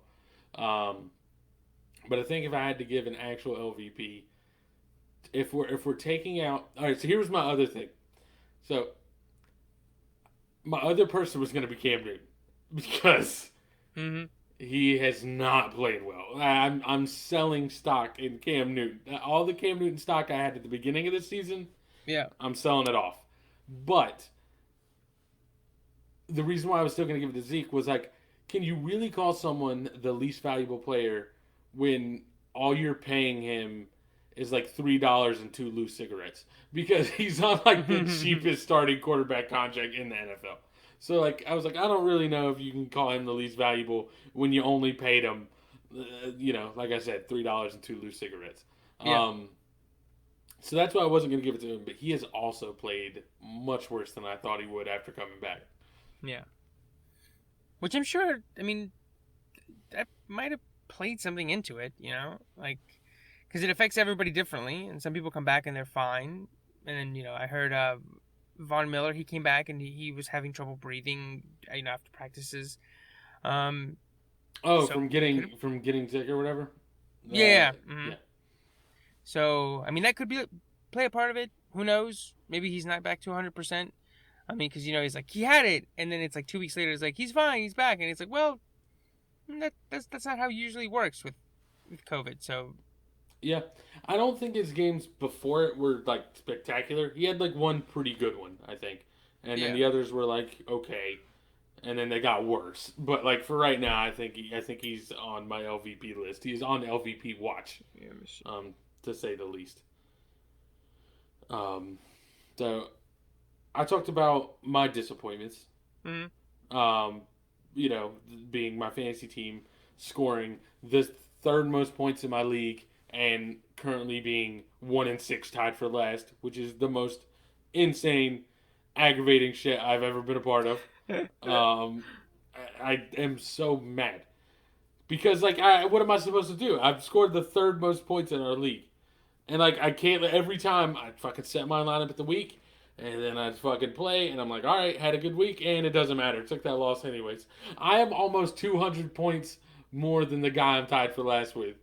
But I think if I had to give an actual LVP, if we're taking out, all right. So here was my other thing. So my other person was going to be Cam Newton because Mm-hmm. he has not played well. I'm selling stock in Cam Newton. All the Cam Newton stock I had at the beginning of the season, Yeah. I'm selling it off. But the reason why I was still going to give it to Zeke was like, can you really call someone the least valuable player when all you're paying him is like $3 and 2 loose cigarettes? Because he's on like the cheapest starting quarterback contract in the NFL. So like I was like, I don't really know if you can call him the least valuable when you only paid him, like I said, $3 and 2 loose cigarettes. Yeah. So that's why I wasn't going to give it to him. But he has also played much worse than I thought he would after coming back. Yeah. Which I'm sure. I mean, that might have played something into it. Like because it affects everybody differently, and some people come back and they're fine. And then I heard Von Miller, he came back and he was having trouble breathing, after practices. Oh, So- from getting sick or whatever. Yeah. Uh, Mhm. Yeah. So I mean, that could play a part of it. Who knows? Maybe he's not back to 100%. I mean, because he's like he had it, and then it's like 2 weeks later, it's like he's fine, he's back, and it's like, well, that's not how it usually works with COVID. So Yeah, I don't think his games before it were like spectacular. He had like one pretty good one, I think, and then Yeah. the others were like okay, and then they got worse. But like for right now, I think he's on my LVP list. He's on LVP watch, to say the least. So I talked about my disappointments. Mhm. Um, being my fantasy team scoring the third most points in my league and currently being 1-6 tied for last, which is the most insane, aggravating shit I've ever been a part of. I am so mad because what am I supposed to do? I've scored the third most points in our league, and like I can't. Every time I fucking set my lineup at the week. And then I'd fucking play, and I'm like, all right, had a good week, and it doesn't matter. Took that loss anyways. I am almost 200 points more than the guy I'm tied for last with.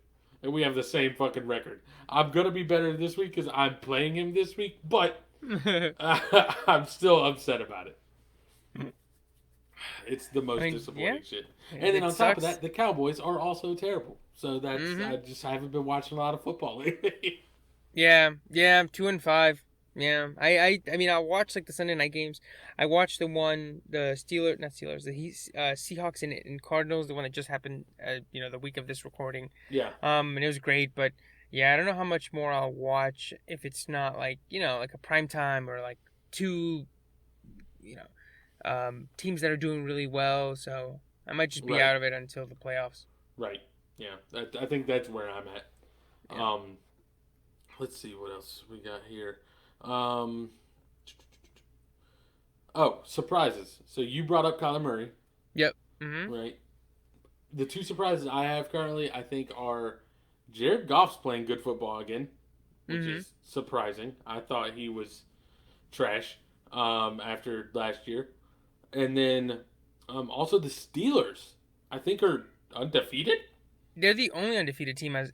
And we have the same fucking record. I'm going to be better this week because I'm playing him this week, but I'm still upset about it. It's the most disappointing shit. And then on top of that, the Cowboys are also terrible. So that's I just haven't been watching a lot of football lately. Yeah, 2-5. Yeah, I mean, I watched like the Sunday night games. I watched the Seahawks and Cardinals, the one that just happened, the week of this recording. Yeah. And it was great, but yeah, I don't know how much more I'll watch if it's not like like a prime time or like two, teams that are doing really well. So I might just be out of it until the playoffs. Right. Yeah. I think that's where I'm at. Yeah. Let's see what else we got here. Surprises. So you brought up Kyler Murray. Yep. Mm-hmm. Right. The two surprises I have currently, I think, are Jared Goff's playing good football again, which is surprising. I thought he was trash after last year. And then also the Steelers, I think, are undefeated. They're the only undefeated team as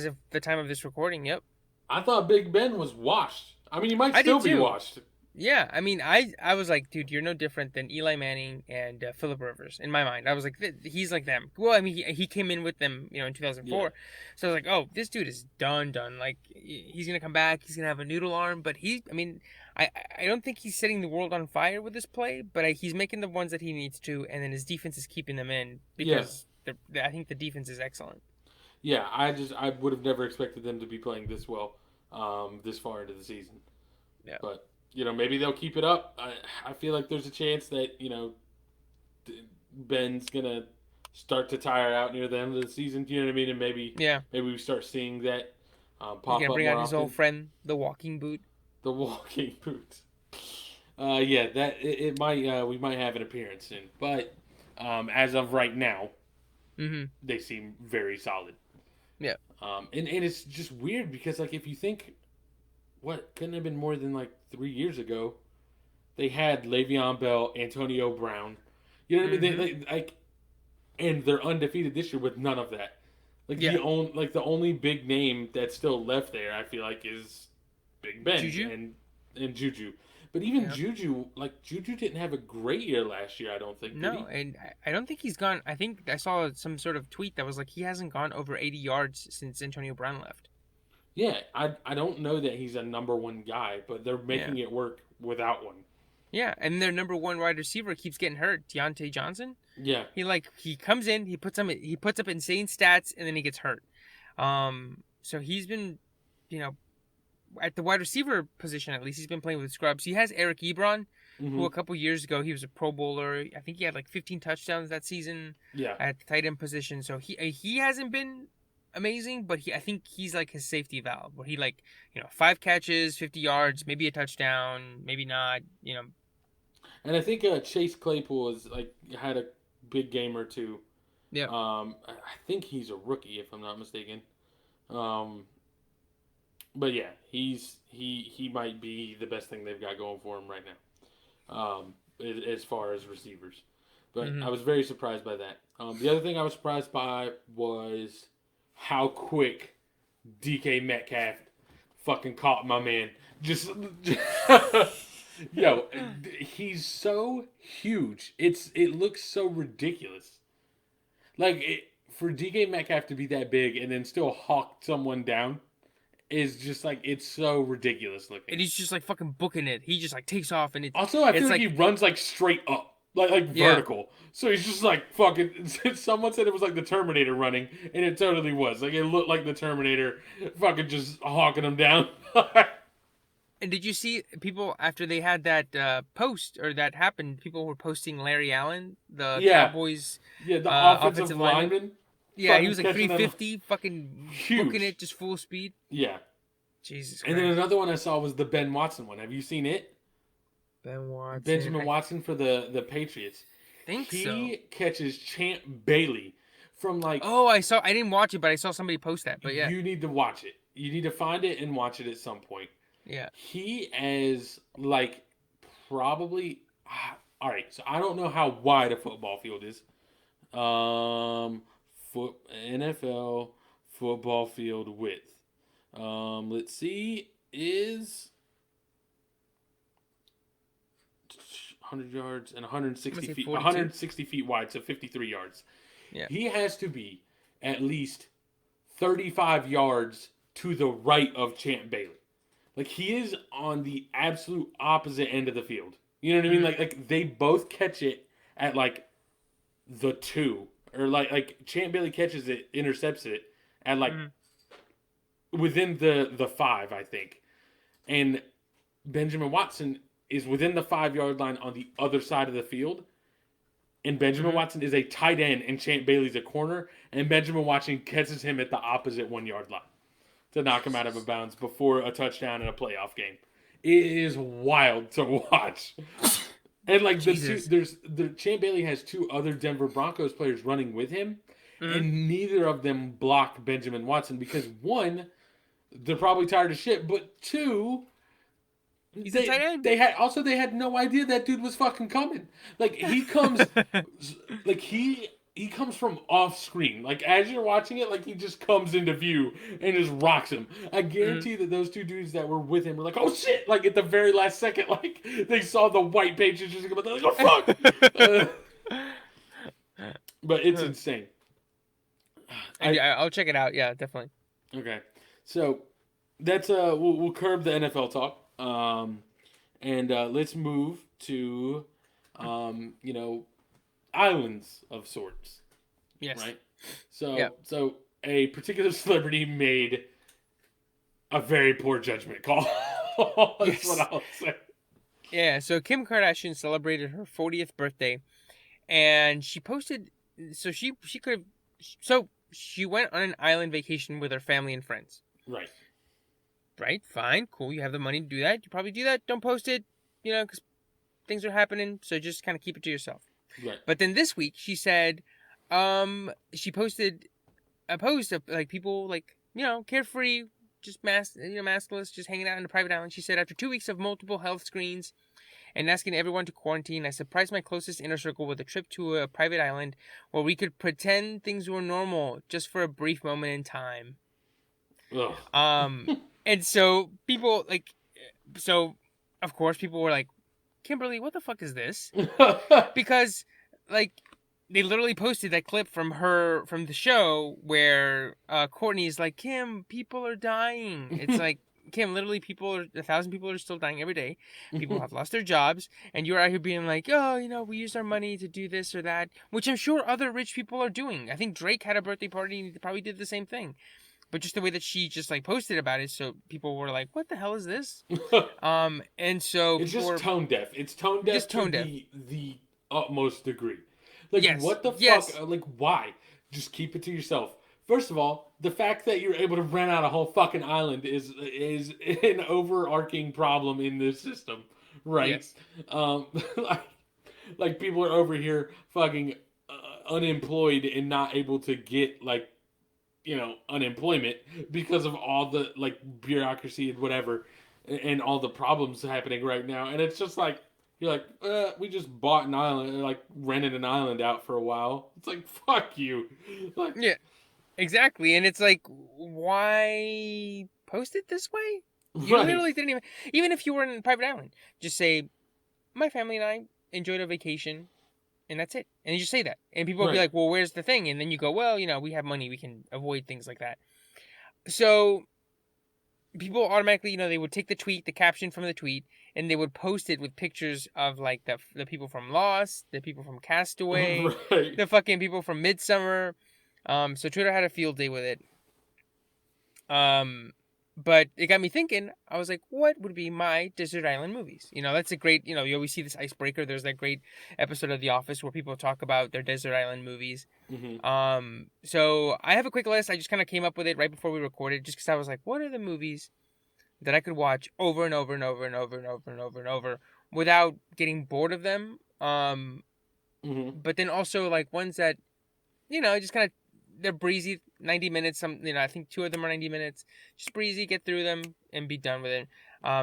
of the time of this recording. Yep. I thought Big Ben was washed. I mean, he might still be washed. Yeah, I mean, I was like, dude, you're no different than Eli Manning and Phillip Rivers in my mind. I was like, he's like them. Well, I mean, he came in with them, in 2004. Yeah. So I was like, oh, this dude is done. Like, he's gonna come back. He's gonna have a noodle arm. But I don't think he's setting the world on fire with this play. But he's making the ones that he needs to, and then his defense is keeping them in because I think the defense is excellent. Yeah, I would have never expected them to be playing this well, this far into the season. Yeah. But maybe they'll keep it up. I feel like there's a chance that Ben's gonna start to tire out near the end of the season. You know what I mean? And Yeah. maybe we start seeing that He's pop gonna up bring more out his old often. friend, the walking boot. The walking boot. Yeah, that it might we might have an appearance soon, but as of right now, Mm-hmm. they seem very solid. Yeah. And it's just weird because like if you think, what couldn't have been more than like 3 years ago, they had Le'Veon Bell, Antonio Brown. You know what I mean? Mm-hmm. And they're undefeated this year with none of that. Like Yeah. the only big name that's still left there, I feel like, is Big Ben Juju. and Juju. But even Yeah. Juju didn't have a great year last year. I don't think. Did he? No, and I don't think he's gone. I think I saw some sort of tweet that was like he hasn't gone over 80 yards since Antonio Brown left. Yeah, I don't know that he's a number one guy, but they're Yeah. making it work without one. Yeah, and their number one wide receiver keeps getting hurt, Deontay Johnson. Yeah, He comes in, he puts up insane stats, and then he gets hurt. So he's been, you know, at the wide receiver position at least he's been playing with scrubs. He has Eric Ebron, who a couple years ago he was a Pro Bowler. I think he had like 15 touchdowns that season yeah. at the tight end position. So he hasn't been amazing, but I think he's like his safety valve, where he 5 catches, 50 yards, maybe a touchdown, maybe not. And I think Chase Claypool is like had a big game or two. Yeah. I think he's a rookie if I'm not mistaken. But yeah, he might be the best thing they've got going for him right now, as far as receivers. But Mm-hmm. I was very surprised by that. The other thing I was surprised by was how quick DK Metcalf fucking caught my man. Just yo, he's so huge. It looks so ridiculous. For DK Metcalf to be that big and then still hawk someone down is just like it's so ridiculous looking. And he's just like fucking booking it. He just like takes off and Also, I feel it's like he runs like straight up, like Yeah. vertical. So he's just like fucking. Someone said it was like the Terminator running, and it totally was. Like it looked like the Terminator, fucking just hawking him down. And did you see people after they had that post or that happened? People were posting Larry Allen, the Yeah. Cowboys. Yeah, the Offensive offensive lineman. lineman. Yeah, he was like catching them. 350, fucking Huge. booking it just full speed. Yeah, Jesus and Christ. then another one I saw was the Ben Watson one. Have you seen it? Ben Watson. Benjamin Watson for the Patriots. I think He so. catches Champ Bailey from like. Oh, I didn't watch it, but I saw somebody post that. But yeah. You need to watch it. You need to find it and watch it at some point. Yeah. He is like probably all right. So I don't know how wide a football field is. NFL football field width. Let's see, is 100 yards and 160 feet. 42. 160 feet wide, so 53 yards. Yeah. He has to be at least 35 yards to the right of Champ Bailey. Like he is on the absolute opposite end of the field. You know what I mean? Like they both catch it at like the 2, or like Champ Bailey catches it, intercepts it at like within the 5, I think, and Benjamin Watson is within the 5-yard line on the other side of the field. And Benjamin Watson is a tight end, and Champ Bailey's a corner, and Benjamin Watson catches him at the opposite 1-yard line to knock him out of bounds before a touchdown in a playoff game. It is wild to watch. And like the Champ Bailey has 2 other Denver Broncos players running with him, and neither of them block Benjamin Watson because 1, they're probably tired of shit, but 2, He's a tight end. They had no idea that dude was fucking coming. Like he comes, like he comes from off screen. Like as you're watching it, like he just comes into view and just rocks him. I guarantee that those 2 dudes that were with him were like, "Oh shit!" Like at the very last second, like they saw the white pages just come out. They're like, "Oh fuck!" But it's insane. I'll check it out. Yeah, definitely. Okay, so that's we'll curb the NFL talk. And let's move to, islands of sorts. Yes. Right. So, Yeah. so a particular celebrity made a very poor judgment call. That's Yes. what I'll say. Yeah, so Kim Kardashian celebrated her 40th birthday, and she posted. So she could have. So she went on an island vacation with her family and friends. Right. Right? Fine, cool. You have the money to do that. You probably do that. Don't post it, because things are happening. So just kind of keep it to yourself. Right. But then this week she said, she posted a post of like people like carefree, just maskless, just hanging out in a private island. She said, after 2 weeks of multiple health screens and asking everyone to quarantine, I surprised my closest inner circle with a trip to a private island where we could pretend things were normal just for a brief moment in time. Ugh. And so people of course people were like, Kimberly, what the fuck is this? Because like they literally posted that clip from the show where Courtney's like, Kim, people are dying. It's like, Kim, literally 1,000 people are still dying every day. People have lost their jobs, and you're out here being like, oh, we used our money to do this or that, which I'm sure other rich people are doing. I think Drake had a birthday party and he probably did the same thing. But just the way that she just like posted about it, so people were like, what the hell is this? And so it's just tone deaf. It's tone deaf just tone deaf. The utmost degree. Like, yes. What the yes. fuck? Like, why? Just keep it to yourself. First of all, the fact that you're able to rent out a whole fucking island is an overarching problem in this system, right? Yes. Like people are over here fucking unemployed and not able to get like, unemployment because of all the like bureaucracy and whatever, and all the problems happening right now. And it's just like, you're like, we just bought an island, like rented an island out for a while. It's like, fuck you. Like, yeah, exactly. And it's like, why post it this way? You right. literally didn't even if you were in a private island, just say, my family and I enjoyed a vacation, and that's it. And you just say that. And people will be like, well, where's the thing? And then you go, well, we have money. We can avoid things like that. So people automatically, they would take the caption from the tweet, and they would post it with pictures of like the people from Lost, the people from Castaway, right. the fucking people from Midsummer. So Twitter had a field day with it. But it got me thinking. I was like, what would be my desert island movies? That's a great, you always see this icebreaker. There's that great episode of The Office where people talk about their desert island movies. Mm-hmm. So I have a quick list. I just kind of came up with it right before we recorded, just because I was like, what are the movies that I could watch over and over and over and over and over and over and over without getting bored of them? But then also like ones that, just kind of, they're breezy, 90 minutes. I think 2 of them are 90 minutes. Just breezy, get through them and be done with it.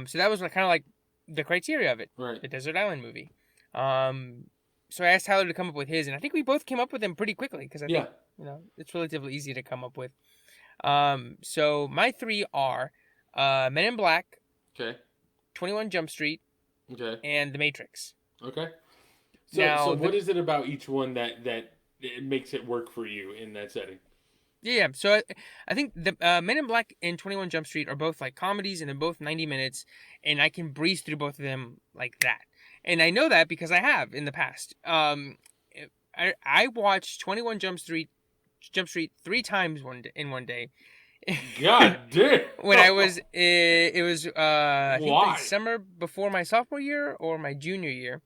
So that was kind of like the criteria of it. Right. The Desert Island movie. So I asked Tyler to come up with his, and I think we both came up with them pretty quickly because I think, it's relatively easy to come up with. So my 3 are Men in Black. Okay. 21 Jump Street. Okay. And The Matrix. Okay. So what is it about each one that it makes it work for you in that setting? Yeah, so I think the Men in Black and 21 Jump Street are both like comedies, and they're both 90 minutes, and I can breeze through both of them like that. And I know that because I have in the past. I watched 21 Jump Street 3 times in one day. God damn. When I was, it was I think Why? the summer before my sophomore year or my junior year.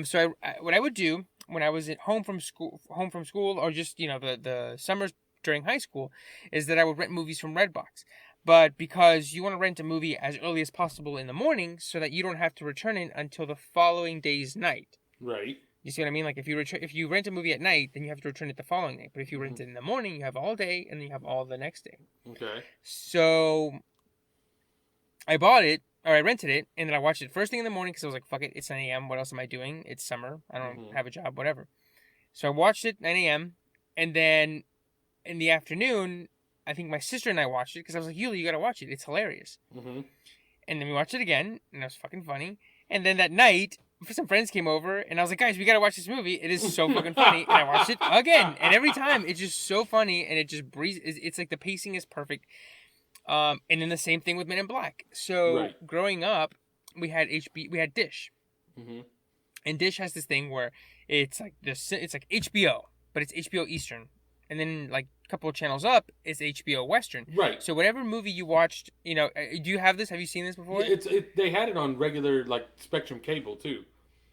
So what I would do when I was at home from school, or just the summers during high school, is that I would rent movies from Redbox. But because you want to rent a movie as early as possible in the morning, so that you don't have to return it until the following day's night. Right. You see what I mean? Like if you rent a movie at night, then you have to return it the following night. But if you rent it in the morning, you have all day, and then you have all the next day. Okay. So I bought it. Or I rented it, and then I watched it first thing in the morning because I was like, fuck it, it's 9 a.m. What else am I doing? It's summer. I don't have a job, whatever. So I watched it 9 a.m. And then in the afternoon, I think my sister and I watched it because I was like, Yuli, you got to watch it. It's hilarious. Mm-hmm. And then we watched it again, and it was fucking funny. And then that night, some friends came over, and I was like, guys, we got to watch this movie. It is so fucking funny. And I watched it again. And every time, it's just so funny, and it just breezes. It's like the pacing is perfect. And then the same thing with Men in Black. So growing up, we had Dish, and Dish has this thing where it's like it's like HBO, but it's HBO Eastern, and then like a couple of channels up is HBO Western. Right. So whatever movie you watched, do you have this? Have you seen this before? Yeah, they had it on regular like Spectrum cable too.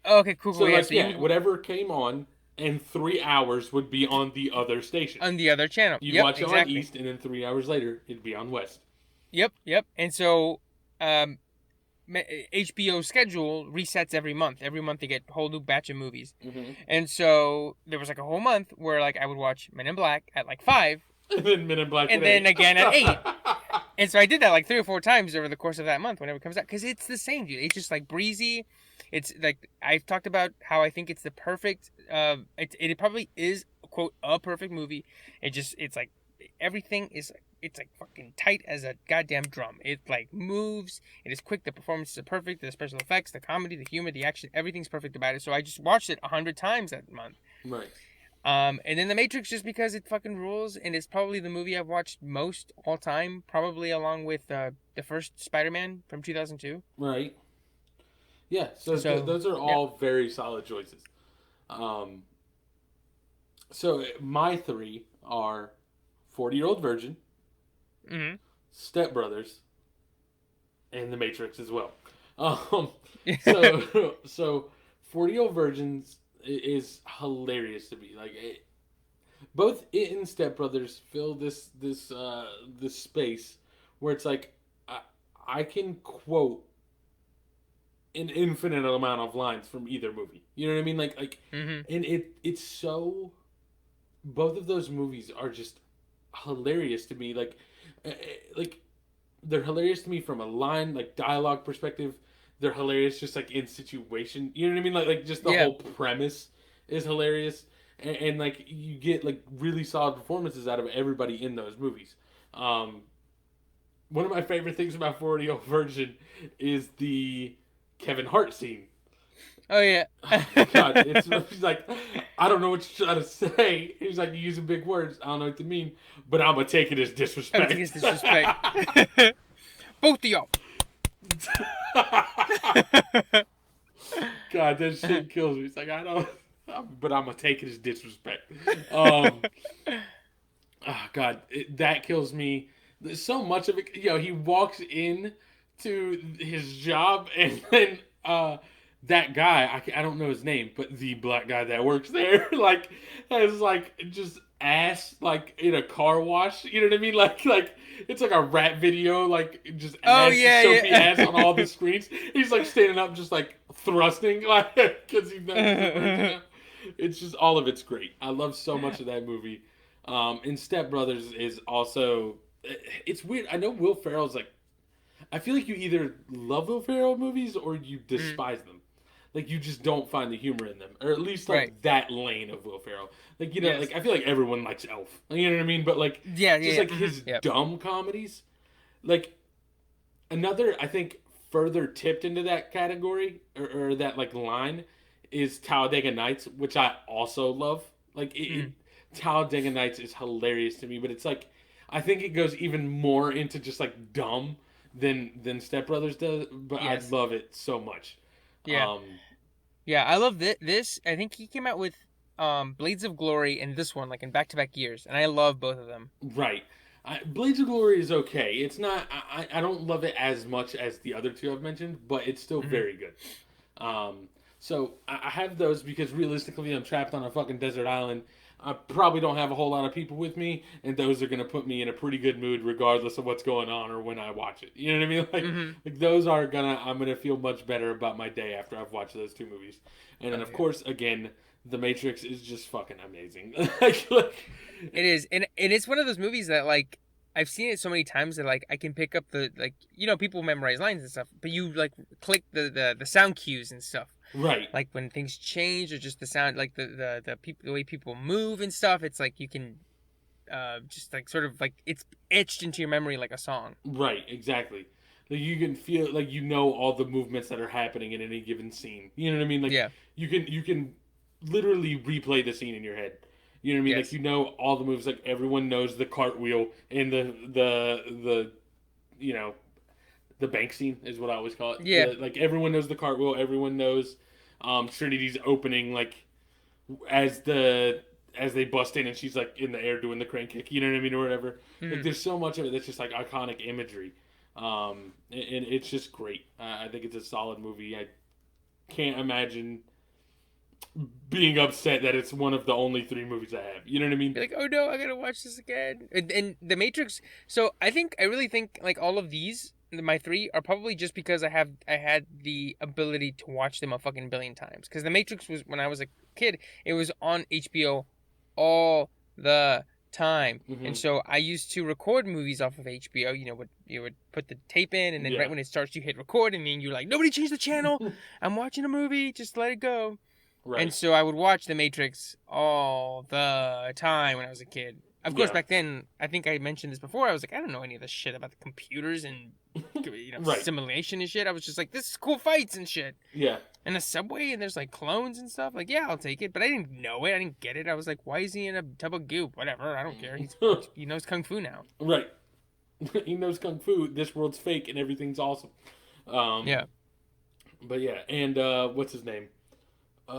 Oh, okay, cool, So cool. Yeah, like so yeah, you whatever came on in 3 hours would be on the other station. on the other channel. You'd Yep, watch it on exactly. East, and then 3 hours later it'd be on West. Yep, yep. And so, um, HBO schedule resets every month. Every month they get a whole new batch of movies. Mm-hmm. And so there was like a whole month where like I would watch Men in Black at like 5, And then Men in Black and at then 8. again at 8. And so I did that like 3 or 4 times over the course of that month whenever it comes out, because it's the same, dude. It's just like breezy. It's like I've talked about how I think it's the perfect. It probably is quote a perfect movie. It's like everything is. It's like fucking tight as a goddamn drum. It like moves. It is quick. The performances are perfect. The special effects, the comedy, the humor, the action, everything's perfect about it. So I just watched it 100 times that month. Right. And then The Matrix, just because it fucking rules, and it's probably the movie I've watched most all time, probably along with the first Spider-Man from 2002. Right. Yeah. So those are all very solid choices. So my 3 are 40-Year-Old Virgin, Mm-hmm. Step Brothers, and The Matrix as well. Um, Yeah. so 40-Year-Old Virgins is hilarious to me. Like both it and Step Brothers fill this space where it's like I can quote an infinite amount of lines from either movie. You know what I mean? Mm-hmm. And it's so both of those movies are just hilarious to me. Like they're hilarious to me from a line like dialogue perspective. They're hilarious just like in situation. You know what I mean? Like just the Yeah. whole premise is hilarious, and like you get like really solid performances out of everybody in those movies. One of my favorite things about 40-Year-Old Virgin is the Kevin Hart scene. Oh yeah. God, he's like, I don't know what you're trying to say. He's like, you're using big words. I don't know what to mean, but I'm gonna take it as disrespect. I think it's disrespect. Both of y'all. God, that shit kills me. It's like I don't, but I'm gonna take it as disrespect. Oh God, that kills me. There's so much of it. He walks in to his job, and then that guy, I don't know his name, but the black guy that works there, like has like just ass like in a car wash. You know what I mean? Like it's like a rap video, like just Oh ass, yeah, soapy yeah. ass on all the screens. He's like standing up, just like thrusting, like because he's not. It's just all of it's great. I love so much of that movie. And Step Brothers is also. It's weird. I know Will Ferrell's like. I feel like you either love Will Ferrell movies or you despise them. Like you just don't find the humor in them, or at least like Right. that lane of Will Ferrell. Like Yes. like I feel like everyone likes Elf. You know what I mean? But like Yeah, just yeah. like his Yep. dumb comedies. Like another, I think further tipped into that category or that like line is Talladega Nights, which I also love. Like Talladega Nights is hilarious to me, but it's like I think it goes even more into just like dumb than Step Brothers does. But Yes. I love it so much. Yeah. Yeah, I love this. I think he came out with Blades of Glory and this one like in back-to-back years, and I love both of them. Right. Blades of Glory is okay. It's not. I don't love it as much as the other two I've mentioned, but it's still very good. So I have those because realistically, I'm trapped on a fucking desert island. I probably don't have a whole lot of people with me, and those are gonna put me in a pretty good mood regardless of what's going on or when I watch it. You know what I mean? Like those are I'm gonna feel much better about my day after I've watched those two movies. And then of course, again, The Matrix is just fucking amazing. like It is, and it's one of those movies that like I've seen it so many times that like I can pick up the like people memorize lines and stuff, but you like click the sound cues and stuff. Right. Like when things change or just the sound, like the way people move and stuff. It's like you can just like sort of like it's etched into your memory like a song. Right, exactly. Like you can feel like all the movements that are happening in any given scene. You know what I mean? Like Yeah. you can literally replay the scene in your head. You know what I mean? Yes. Like all the moves. Like everyone knows the cartwheel and the the bank scene is what I always call it. Yeah. Like everyone knows the cartwheel. Everyone knows Trinity's opening. Like as the as they bust in and she's like in the air doing the crane kick, you know what I mean, or whatever. Like Mhm. there's so much of it that's just like iconic imagery, and it's just great. I think it's a solid movie. I can't imagine being upset that it's one of the only three movies I have. You know what I mean? Be like, oh no, I gotta watch this again. And The Matrix. So I really think like all of these, my three, are probably just because I had the ability to watch them a fucking billion times. Because The Matrix was when I was a kid, it was on HBO all the time. Mm-hmm. And so I used to record movies off of HBO. You would put the tape in, and then Yeah. right when it starts, you hit record, and then you're like, nobody change the channel. I'm watching a movie. Just let it go. And Right. so I would watch The Matrix all the time when I was a kid. Of course, Yeah. back then, I think I mentioned this before. I was like, I don't know any of this shit about the computers and Right. simulation and shit. I was just like, this is cool fights and shit. Yeah. And the subway and there's like clones and stuff. Like, yeah, I'll take it. But I didn't know it. I didn't get it. I was like, why is he in a tub of goop? Whatever. I don't care. He knows kung fu now. Right. He knows kung fu. This world's fake and everything's awesome. Yeah. But yeah, and what's his name? I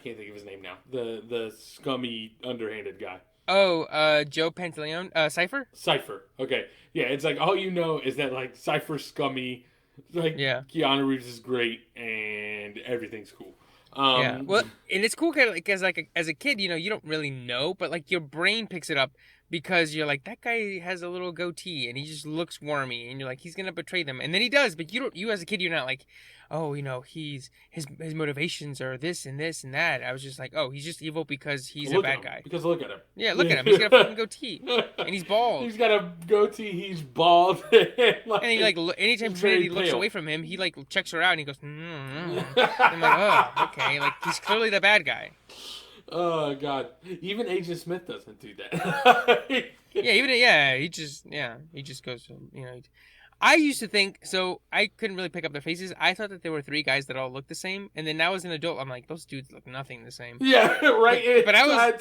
can't think of his name now. The scummy, underhanded guy. Oh, Joe Pantaleone, Cipher. Cypher. Okay, yeah, it's like all you know is that like Cypher's scummy, like Yeah. Keanu Reeves is great, and everything's cool. Yeah. Well, and it's cool, kind of like as a kid, you don't really know, but like your brain picks it up because you're like, that guy has a little goatee and he just looks wormy, and you're like, he's gonna betray them, and then he does, but you don't. You as a kid, you're not like, oh, he's his motivations are this and this and that. I was just like, oh, he's just evil because he's a bad guy. Because look at him. Yeah, look at him. He's got a fucking goatee and he's bald. He's got a goatee. He's bald. And he like anytime he's very Trinity looks pale. away from him, he like checks her out and he goes, I'm like, oh, okay, like he's clearly the bad guy. Oh God! Even Agent Smith doesn't do that. He just goes, I used to think so. I couldn't really pick up their faces. I thought that there were three guys that all looked the same, and then now as an adult, I'm like, those dudes look nothing the same. Yeah, right. But I was I'm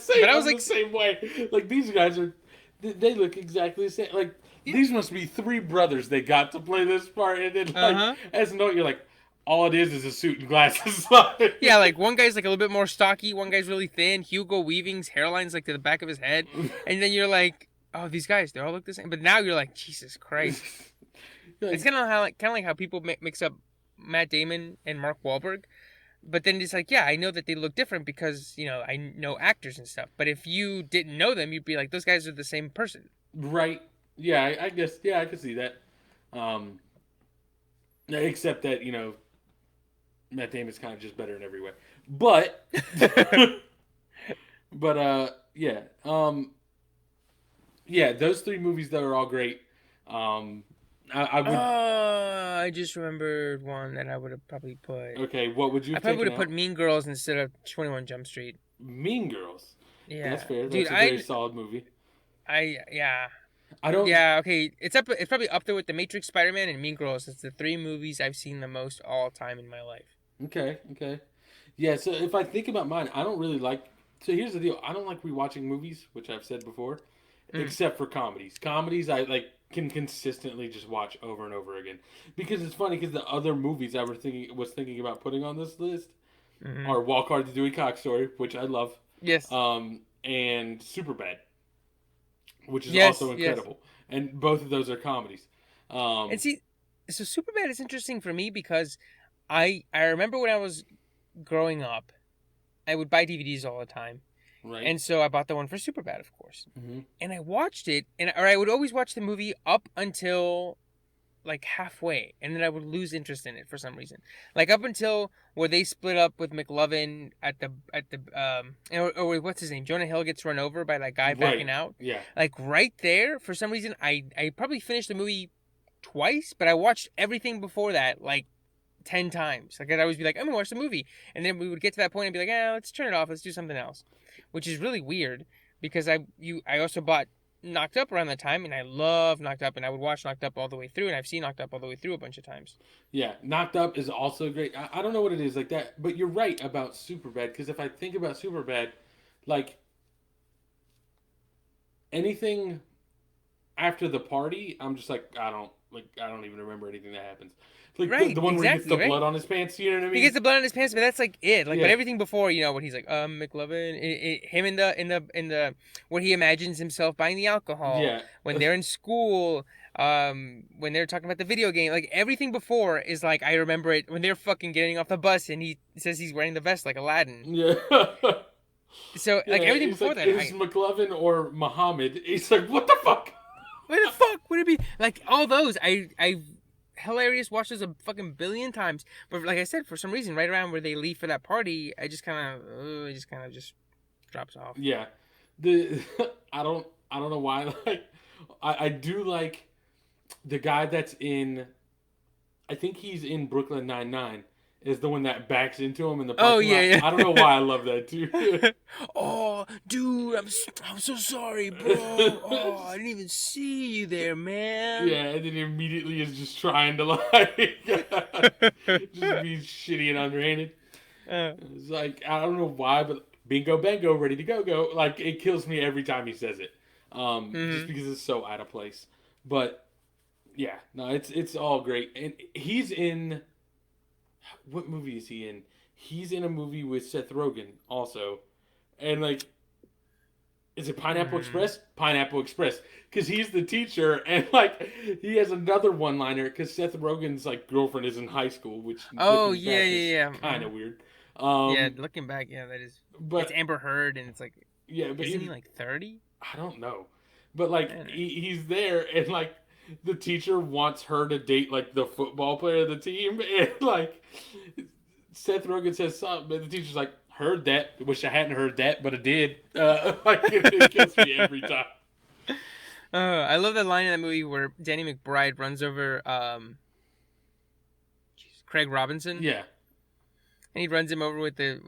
like, the same way. Like these guys are, they look exactly the same. Like these must be three brothers they got to play this part, and then like as an adult, you're like, all it is a suit and glasses. Yeah, like one guy's like a little bit more stocky, one guy's really thin. Hugo Weaving's hairline's like to the back of his head, and then you're like, oh, these guys, they all look the same. But now you're like, Jesus Christ. It's kind of like how people mix up Matt Damon and Mark Wahlberg, but then it's like, yeah, I know that they look different because I know actors and stuff. But if you didn't know them, you'd be like, those guys are the same person. Right. Yeah, I guess. Yeah, I could see that. Except that Matt Damon's kind of just better in every way. But, yeah. Yeah, those three movies though are all great. I would. I just remembered one that I would have probably put. Okay, what would you? I probably would have put Mean Girls instead of 21 Jump Street. Mean Girls. Yeah, That's fair. dude, That's a very solid movie. I don't. Yeah, okay. It's probably up there with The Matrix, Spider-Man, and Mean Girls. It's the three movies I've seen the most all time in my life. Okay. Yeah. So if I think about mine, I don't really like. So here's the deal. I don't like rewatching movies, which I've said before, except for comedies. Comedies, I can consistently just watch over and over again because it's funny because the other movies I was thinking about putting on this list are Walk Hard, The Dewey Cox Story, which I love. Yes. And Superbad, which is also incredible. Yes. And both of those are comedies. And see, so Superbad is interesting for me because I remember when I was growing up, I would buy DVDs all the time. Right. And so I bought the one for Superbad, of course. Mm-hmm. And I watched it, or I would always watch the movie up until like halfway, and then I would lose interest in it for some reason. Like up until where they split up with McLovin at the or what's his name? Jonah Hill gets run over by that guy backing out. Yeah. Like right there, for some reason, I probably finished the movie twice, but I watched everything before that like 10 times. Like I'd always be like, I'm gonna watch the movie, and then we would get to that point and be like, let's turn it off, let's do something else, which is really weird because I also bought Knocked Up around that time, and I love Knocked Up, and I would watch Knocked Up all the way through, and I've seen Knocked Up all the way through a bunch of times. Yeah, Knocked Up is also great. I don't know what it is like that, but you're right about Superbad, because if I think about Superbad, like anything after the party, I'm just like I don't even remember anything that happens. Like Right, the one where he gets the exactly, blood right. on his pants. You know what I He mean? gets the blood on his pants, but that's like it. Like, but Yeah. everything before, when he's like, McLovin, him in the where he imagines himself buying the alcohol, Yeah. when they're in school, when they're talking about the video game, like everything before is like I remember it when they're fucking getting off the bus and he says he's wearing the vest like Aladdin. Yeah. So like Yeah. everything He's before like, that, is McLovin or Muhammad? He's like, what the fuck? where the fuck would it be? Like all those, I hilarious watched those a fucking billion times. But like I said, for some reason, right around where they leave for that party, it just kind of just drops off. Yeah. The I don't know why. Like, I do like the guy that's in. I think he's in Brooklyn Nine-Nine. Is the one that backs into him in the Oh parking lot. yeah, I don't know why I love that too. yeah. Oh, dude, I'm so sorry, bro. Oh, I didn't even see you there, man. Yeah, and then he immediately is just trying to like just be shitty and underhanded. It's like I don't know why, but bingo bango, ready to go. Like it kills me every time he says it. Just because it's so out of place. But yeah, no, it's all great. And he's in what movie is he in? He's in a movie with Seth Rogen also. And like is it Pineapple Express? Pineapple Express. Because he's the teacher, and like he has another one-liner. Because Seth Rogen's like girlfriend is in high school, which Oh looking yeah, back yeah, is yeah. kind of weird. Yeah, looking back, yeah, that is. But It's Amber Heard, and it's like, yeah, but isn't he like 30? I don't know. But like Man. he's there, and like the teacher wants her to date like the football player of the team, and like Seth Rogen says something, and the teacher's like, "Heard that? Wish I hadn't heard that, but I did." Like it kills me every time. I love that line in that movie where Danny McBride runs over Craig Robinson, Yeah. and he runs him over with the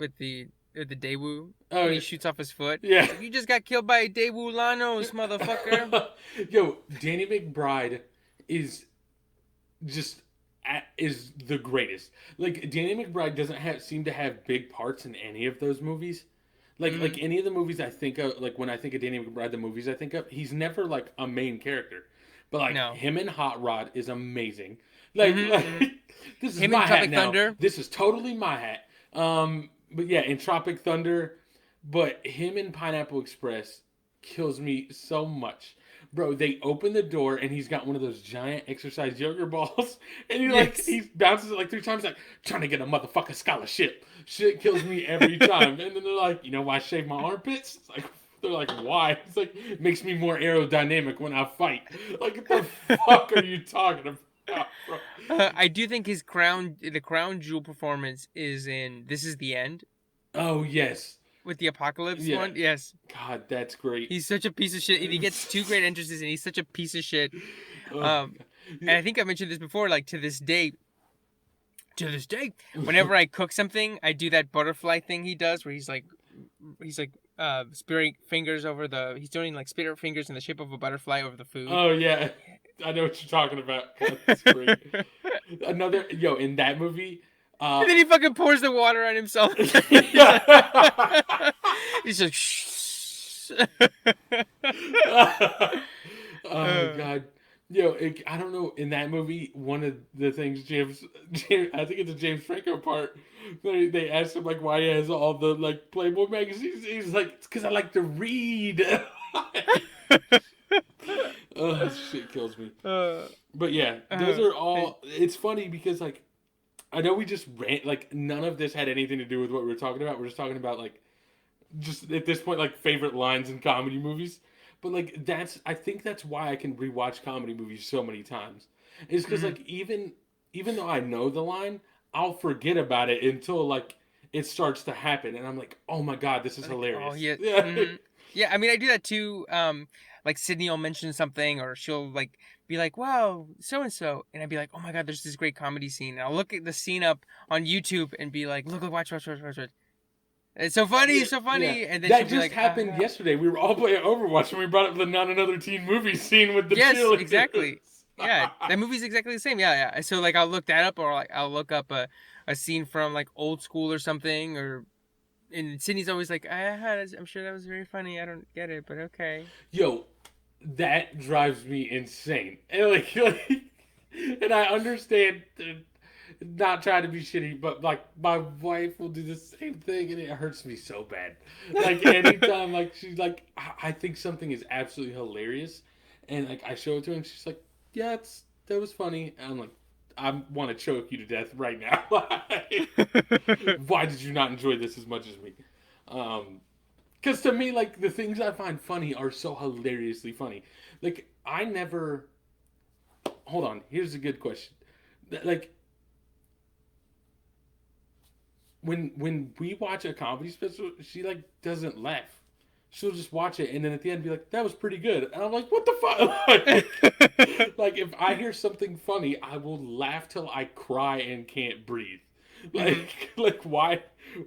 Daewoo. Oh, And he yeah. shoots off his foot. Yeah. He's like, you just got killed by Daewoo Lanos, motherfucker. Yo, Danny McBride is just is the greatest. Like Danny McBride doesn't seem to have big parts in any of those movies. Like any of the movies I think of, like when I think of Danny McBride, the movies I think of, he's never like a main character. But like No. him in Hot Rod is amazing. Like, this is Him my in hat Tropic now. Thunder. This is totally my hat. But yeah, in Tropic Thunder, but him in Pineapple Express kills me so much. Bro, they open the door and he's got one of those giant exercise yoga balls, and he bounces it like 3 times, like trying to get a motherfucking scholarship. Shit kills me every time. And then they're like, you know why I shave my armpits? It's like they're like, why? It's like it makes me more aerodynamic when I fight. Like what the fuck are you talking about, bro? I do think the crown jewel performance is in This Is the End Oh yes. with the apocalypse Yeah. one. Yes, God, that's great. he's such a piece of shit. And he gets 2 great entrances, and he's such a piece of shit. Oh, And I think I mentioned this before. Like to this day, whenever I cook something, I do that butterfly thing he does, where he's like spirit fingers over the. He's doing like spirit fingers in the shape of a butterfly over the food. Oh yeah, I know what you're talking about. God, that's great. Another in that movie. And then he fucking pours the water on himself. He's like, shh. Oh god, I don't know. In that movie, one of the things James I think it's a James Franco part. They asked him like why he has all the like Playboy magazines. He's like, it's because I like to read. Oh, shit kills me. But yeah, those are all. It's funny because like, I know we just rant. Like none of this had anything to do with what we were talking about. We're just talking about like, just at this point like favorite lines in comedy movies. But like I think that's why I can rewatch comedy movies so many times. Is because like even though I know the line, I'll forget about it until like it starts to happen, and I'm like, oh my god, this is hilarious. Oh yeah. Yeah, I mean I do that too. Like Sydney will mention something, or she'll like be like, "Wow, so and so," and I'd be like, "Oh my god, there's this great comedy scene." And I'll look at the scene up on YouTube and be like, "Look, watch. It's so funny, it's so funny." Yeah. And then that she'll be just like, happened yesterday. We were all playing Overwatch, and we brought up the Not Another Teen Movie scene with the Yes, cheerleaders. exactly. Yeah, that movie's exactly the same. Yeah. So like I'll look that up, or like I'll look up a scene from like Old School or something, or. And Sydney's always like, I'm sure that was very funny. I don't get it, but okay. Yo, that drives me insane. And like and I understand. not trying to be shitty, but like my wife will do the same thing, and it hurts me so bad. Like anytime, like she's like, I think something is absolutely hilarious, and like I show it to her, and she's like, yeah, that was funny. And I'm like, I want to choke you to death right now. Like, why did you not enjoy this as much as me? Because to me, like the things I find funny are so hilariously funny. Like I never. Hold on. Here's a good question. Like when we watch a comedy special, she like doesn't laugh. She'll just watch it and then at the end be like, "That was pretty good," and I'm like, "What the fuck?" Like if I hear something funny, I will laugh till I cry and can't breathe. Like why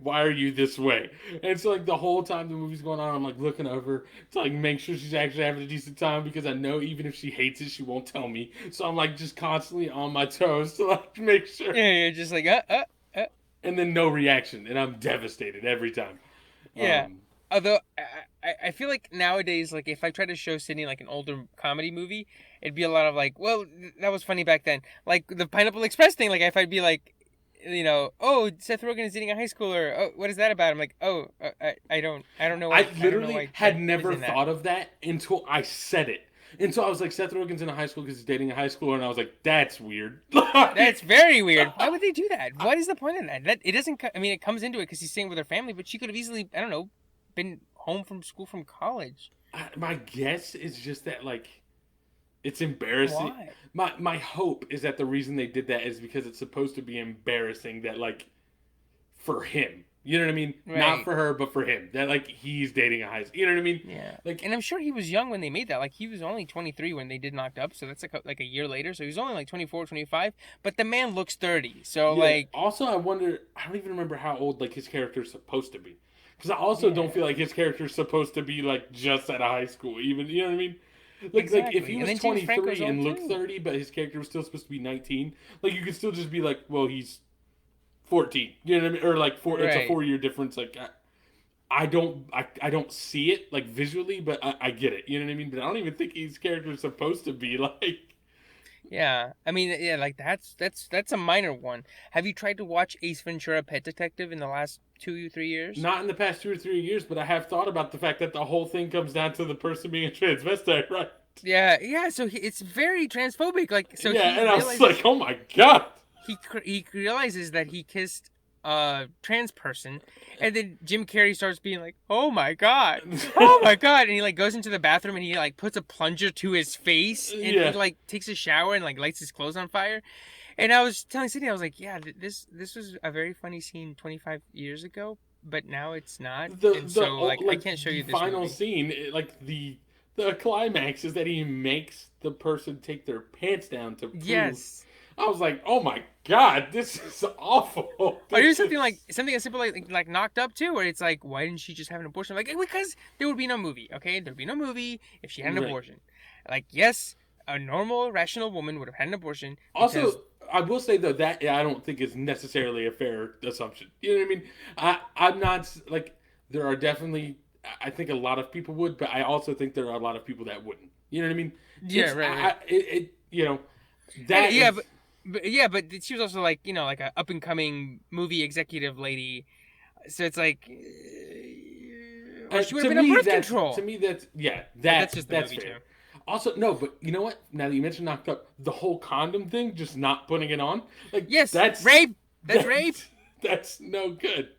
are you this way? And so like the whole time the movie's going on, I'm like looking over to like make sure she's actually having a decent time because I know even if she hates it, she won't tell me. So I'm like just constantly on my toes to like make sure. Yeah, you're just like And then no reaction, and I'm devastated every time. Yeah. Although I feel like nowadays, like if I try to show Sydney like an older comedy movie, it'd be a lot of like, well, that was funny back then. Like the Pineapple Express thing. Like if I'd be like, oh, Seth Rogen is dating a high schooler. Oh, what is that about? I'm like, oh, I don't know. I literally had never thought of that until I said it. Until I was like, Seth Rogen's in a high school because he's dating a high schooler, and I was like, that's weird. That's very weird. Why would they do that? What is the point of that? That it doesn't. I mean, it comes into it because he's staying with her family, but she could have easily, I don't know, been home from school from college. My guess is just that like it's embarrassing. Why? My hope is that the reason they did that is because it's supposed to be embarrassing that like for him. You know what I mean? Right. Not for her, but for him. That like he's dating a high school. You know what I mean? Yeah. Like, and I'm sure he was young when they made that. Like he was only 23 when they did Knocked Up, so that's like a year later. So he was only like 24, 25. But the man looks 30. So yeah. like. Also, I wonder. I don't even remember how old like his character is supposed to be. Because I also don't feel like his character is supposed to be like just at a high school. Even you know what I mean? Like Exactly. like if he was 23 and looked 30, but his character was still supposed to be 19, like you could still just be like, well, he's 14. You know what I mean? Or like it's a 4-year difference. Like I don't see it like visually, but I get it. You know what I mean? But I don't even think his character is supposed to be like. Yeah, I mean, yeah, like that's a minor one. Have you tried to watch Ace Ventura: Pet Detective in the last 2-3 years? Not in the past 2 or 3 years, but I have thought about the fact that the whole thing comes down to the person being a transvestite, right? Yeah. So it's very transphobic. Like, so yeah, and I was like, oh my god. He realizes that he kissed a trans person, and then Jim Carrey starts being like, "Oh my god, oh my god," and he like goes into the bathroom and he like puts a plunger to his face and he like takes a shower and like lights his clothes on fire. And I was telling Sydney, I was like, "Yeah, this was a very funny scene 25 years ago, but now it's not." So like I can't show you this final movie. Scene, like the climax is that he makes the person take their pants down to prove. Yes. I was like, oh my god, this is awful. Or do something as simple like Knocked Up too, where it's like, why didn't she just have an abortion? Like, because there would be no movie, okay? There'd be no movie if she had an abortion. Like, yes, a normal, rational woman would have had an abortion. Also, I will say though that I don't think is necessarily a fair assumption. You know what I mean? I'm not like there are definitely. I think a lot of people would, but I also think there are a lot of people that wouldn't. You know what I mean? Yeah, right. You know that. Yeah, but she was also like, like a up and coming movie executive lady. So it's like, or she would have been on birth control. To me, that's just fair. Too. Also, no, but you know what? Now that you mentioned Knocked Up, the whole condom thing, just not putting it on, like yes, that's rape. That's rape. That's no good.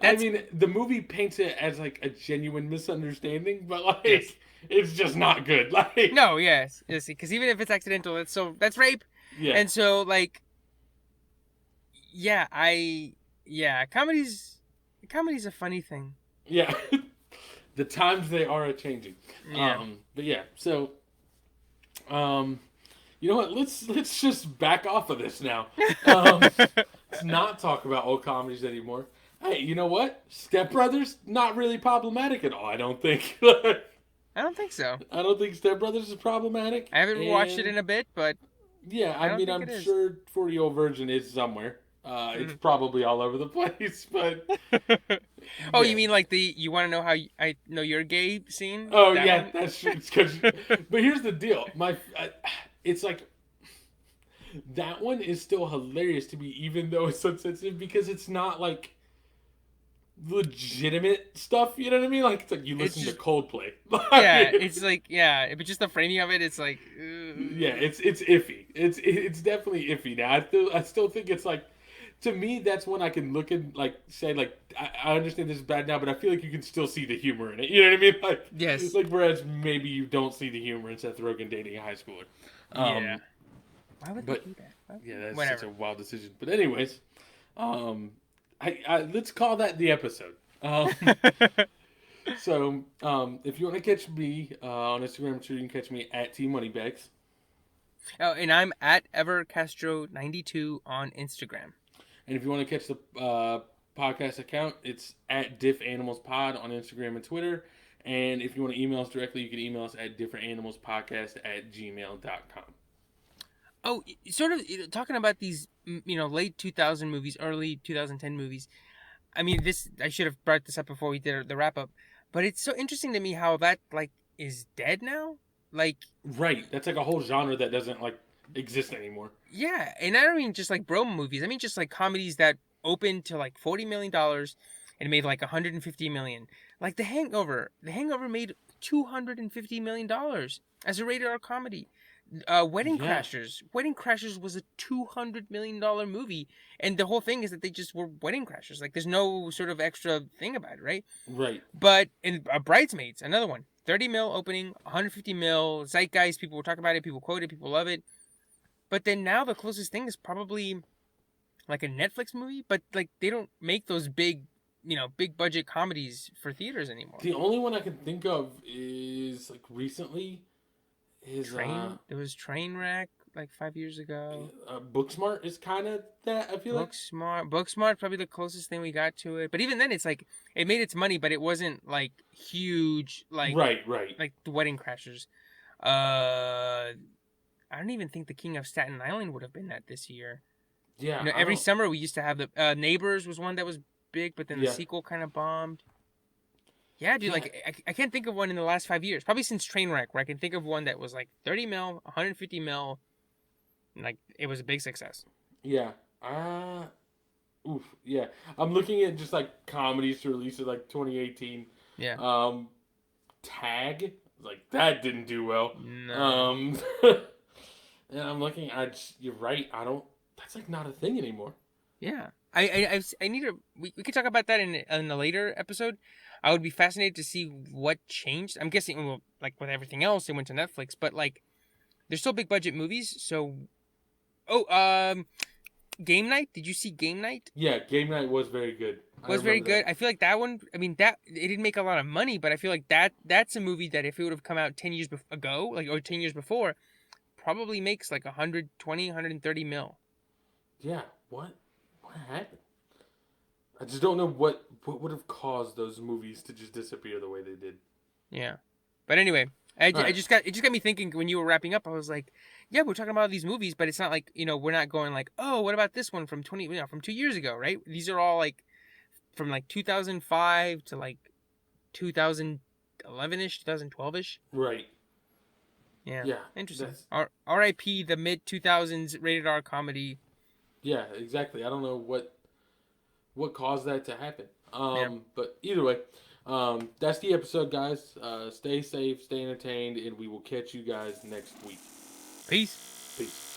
I mean, the movie paints it as like a genuine misunderstanding, but like it's just not good. Like no, yes, because even if it's accidental, that's rape. Yeah. And so like, comedy's a funny thing. Yeah. The times they are changing. Yeah. But yeah, so you know what? Let's just back off of this now. Let's not talk about old comedies anymore. Hey, you know what? Step Brothers, not really problematic at all, I don't think. I don't think so. I don't think Step Brothers is problematic. I haven't watched it in a bit, but yeah, I mean, I'm sure 40-Year-Old Virgin is somewhere. It's probably all over the place, but. Oh, you mean like you want to know how I know you're gay scene? Oh yeah, that's true. But here's the deal, it's like that one is still hilarious to me, even though it's so sensitive, because it's not like legitimate stuff. You know what I mean? Like, it's like you It's listen just to Coldplay. yeah, it's like but just the framing of it, it's like Yeah, it's iffy. It's definitely iffy. Now I still think it's like, to me, that's when I can look and like say like I understand this is bad now, but I feel like you can still see the humor in it. You know what I mean? yes, Like whereas maybe you don't see the humor in Seth Rogen dating a high schooler. yeah. Why would they But do that? yeah, that's Whatever. such a wild decision. But anyways, I let's call that the episode. So if you want to catch me on Instagram, I'm sure you can catch me at T Moneybags. Oh, and I'm at evercastro92 on Instagram. And if you want to catch the podcast account, it's at Diff Animals Pod on Instagram and Twitter. And if you want to email us directly, you can email us at differentanimalspodcast@gmail.com. Oh, sort of talking about these, late 2000 movies, early 2010 movies. I mean, I should have brought this up before we did the wrap up, but it's so interesting to me how that like is dead now. Like, Right. That's like a whole genre that doesn't like exist anymore. yeah, and I don't mean just like bro movies. I mean just like comedies that opened to like $40 million and made like 150 million. Like The Hangover. The Hangover made $250 million as a rated R comedy. Wedding Yeah. Crashers. Wedding Crashers was a $200 million movie, and the whole thing is that they just were wedding crashers. Like there's no sort of extra thing about it, right? Right. But in Bridesmaids, another one, 30 mil opening, 150 mil zeitgeist. People will talk about it. People quote it. People love it. But then now the closest thing is probably like a Netflix movie, but like they don't make those big, big budget comedies for theaters anymore. The only one I can think of is like recently is There was Trainwreck like 5 years ago. Booksmart is kind of that. I feel like. Booksmart, probably the closest thing we got to it. But even then, it's like it made its money, but it wasn't like huge, like Right. like the Wedding Crashers. I don't even think The King of Staten Island would have been that this year. Yeah. Every summer we used to have the Neighbors was one that was big, but then the Yeah. sequel kind of bombed. Yeah, dude, Yeah. like I can't think of one in the last 5 years. Probably since Trainwreck, where I can think of one that was like 30 mil, 150 mil, and like it was a big success. Yeah. Oof. Yeah. I'm looking at just like comedies to release in like 2018. Yeah. Tag. Like that didn't do well. No. And I'm looking. You're right. I don't. That's like not a thing anymore. Yeah. I need to. We could talk about that in a later episode. I would be fascinated to see what changed. I'm guessing, well, like with everything else, it went to Netflix, but like, they're still big budget movies. So, Game Night. Did you see Game Night? Yeah, Game Night was very good. Was very good. I feel like that one. I mean, that it didn't make a lot of money, but I feel like that's a movie that if it would have come out 10 years ago, like or 10 years before, probably makes like 120, 130 mil. Yeah. What happened? I just don't know what would have caused those movies to just disappear the way they did. Yeah, but anyway, it Right. just got me thinking when you were wrapping up. I was like, yeah, we're talking about these movies, but it's not like we're not going like, oh, what about this one from from 2 years ago, right? These are all like from like 2005 to like 2011ish, 2012ish. Right. Yeah. Yeah. Interesting. R.I.P. the mid 2000s rated R comedy. Yeah, exactly. I don't know what caused that to happen. Yeah. But either way, that's the episode, guys. Stay safe, stay entertained, and we will catch you guys next week. Peace. Peace.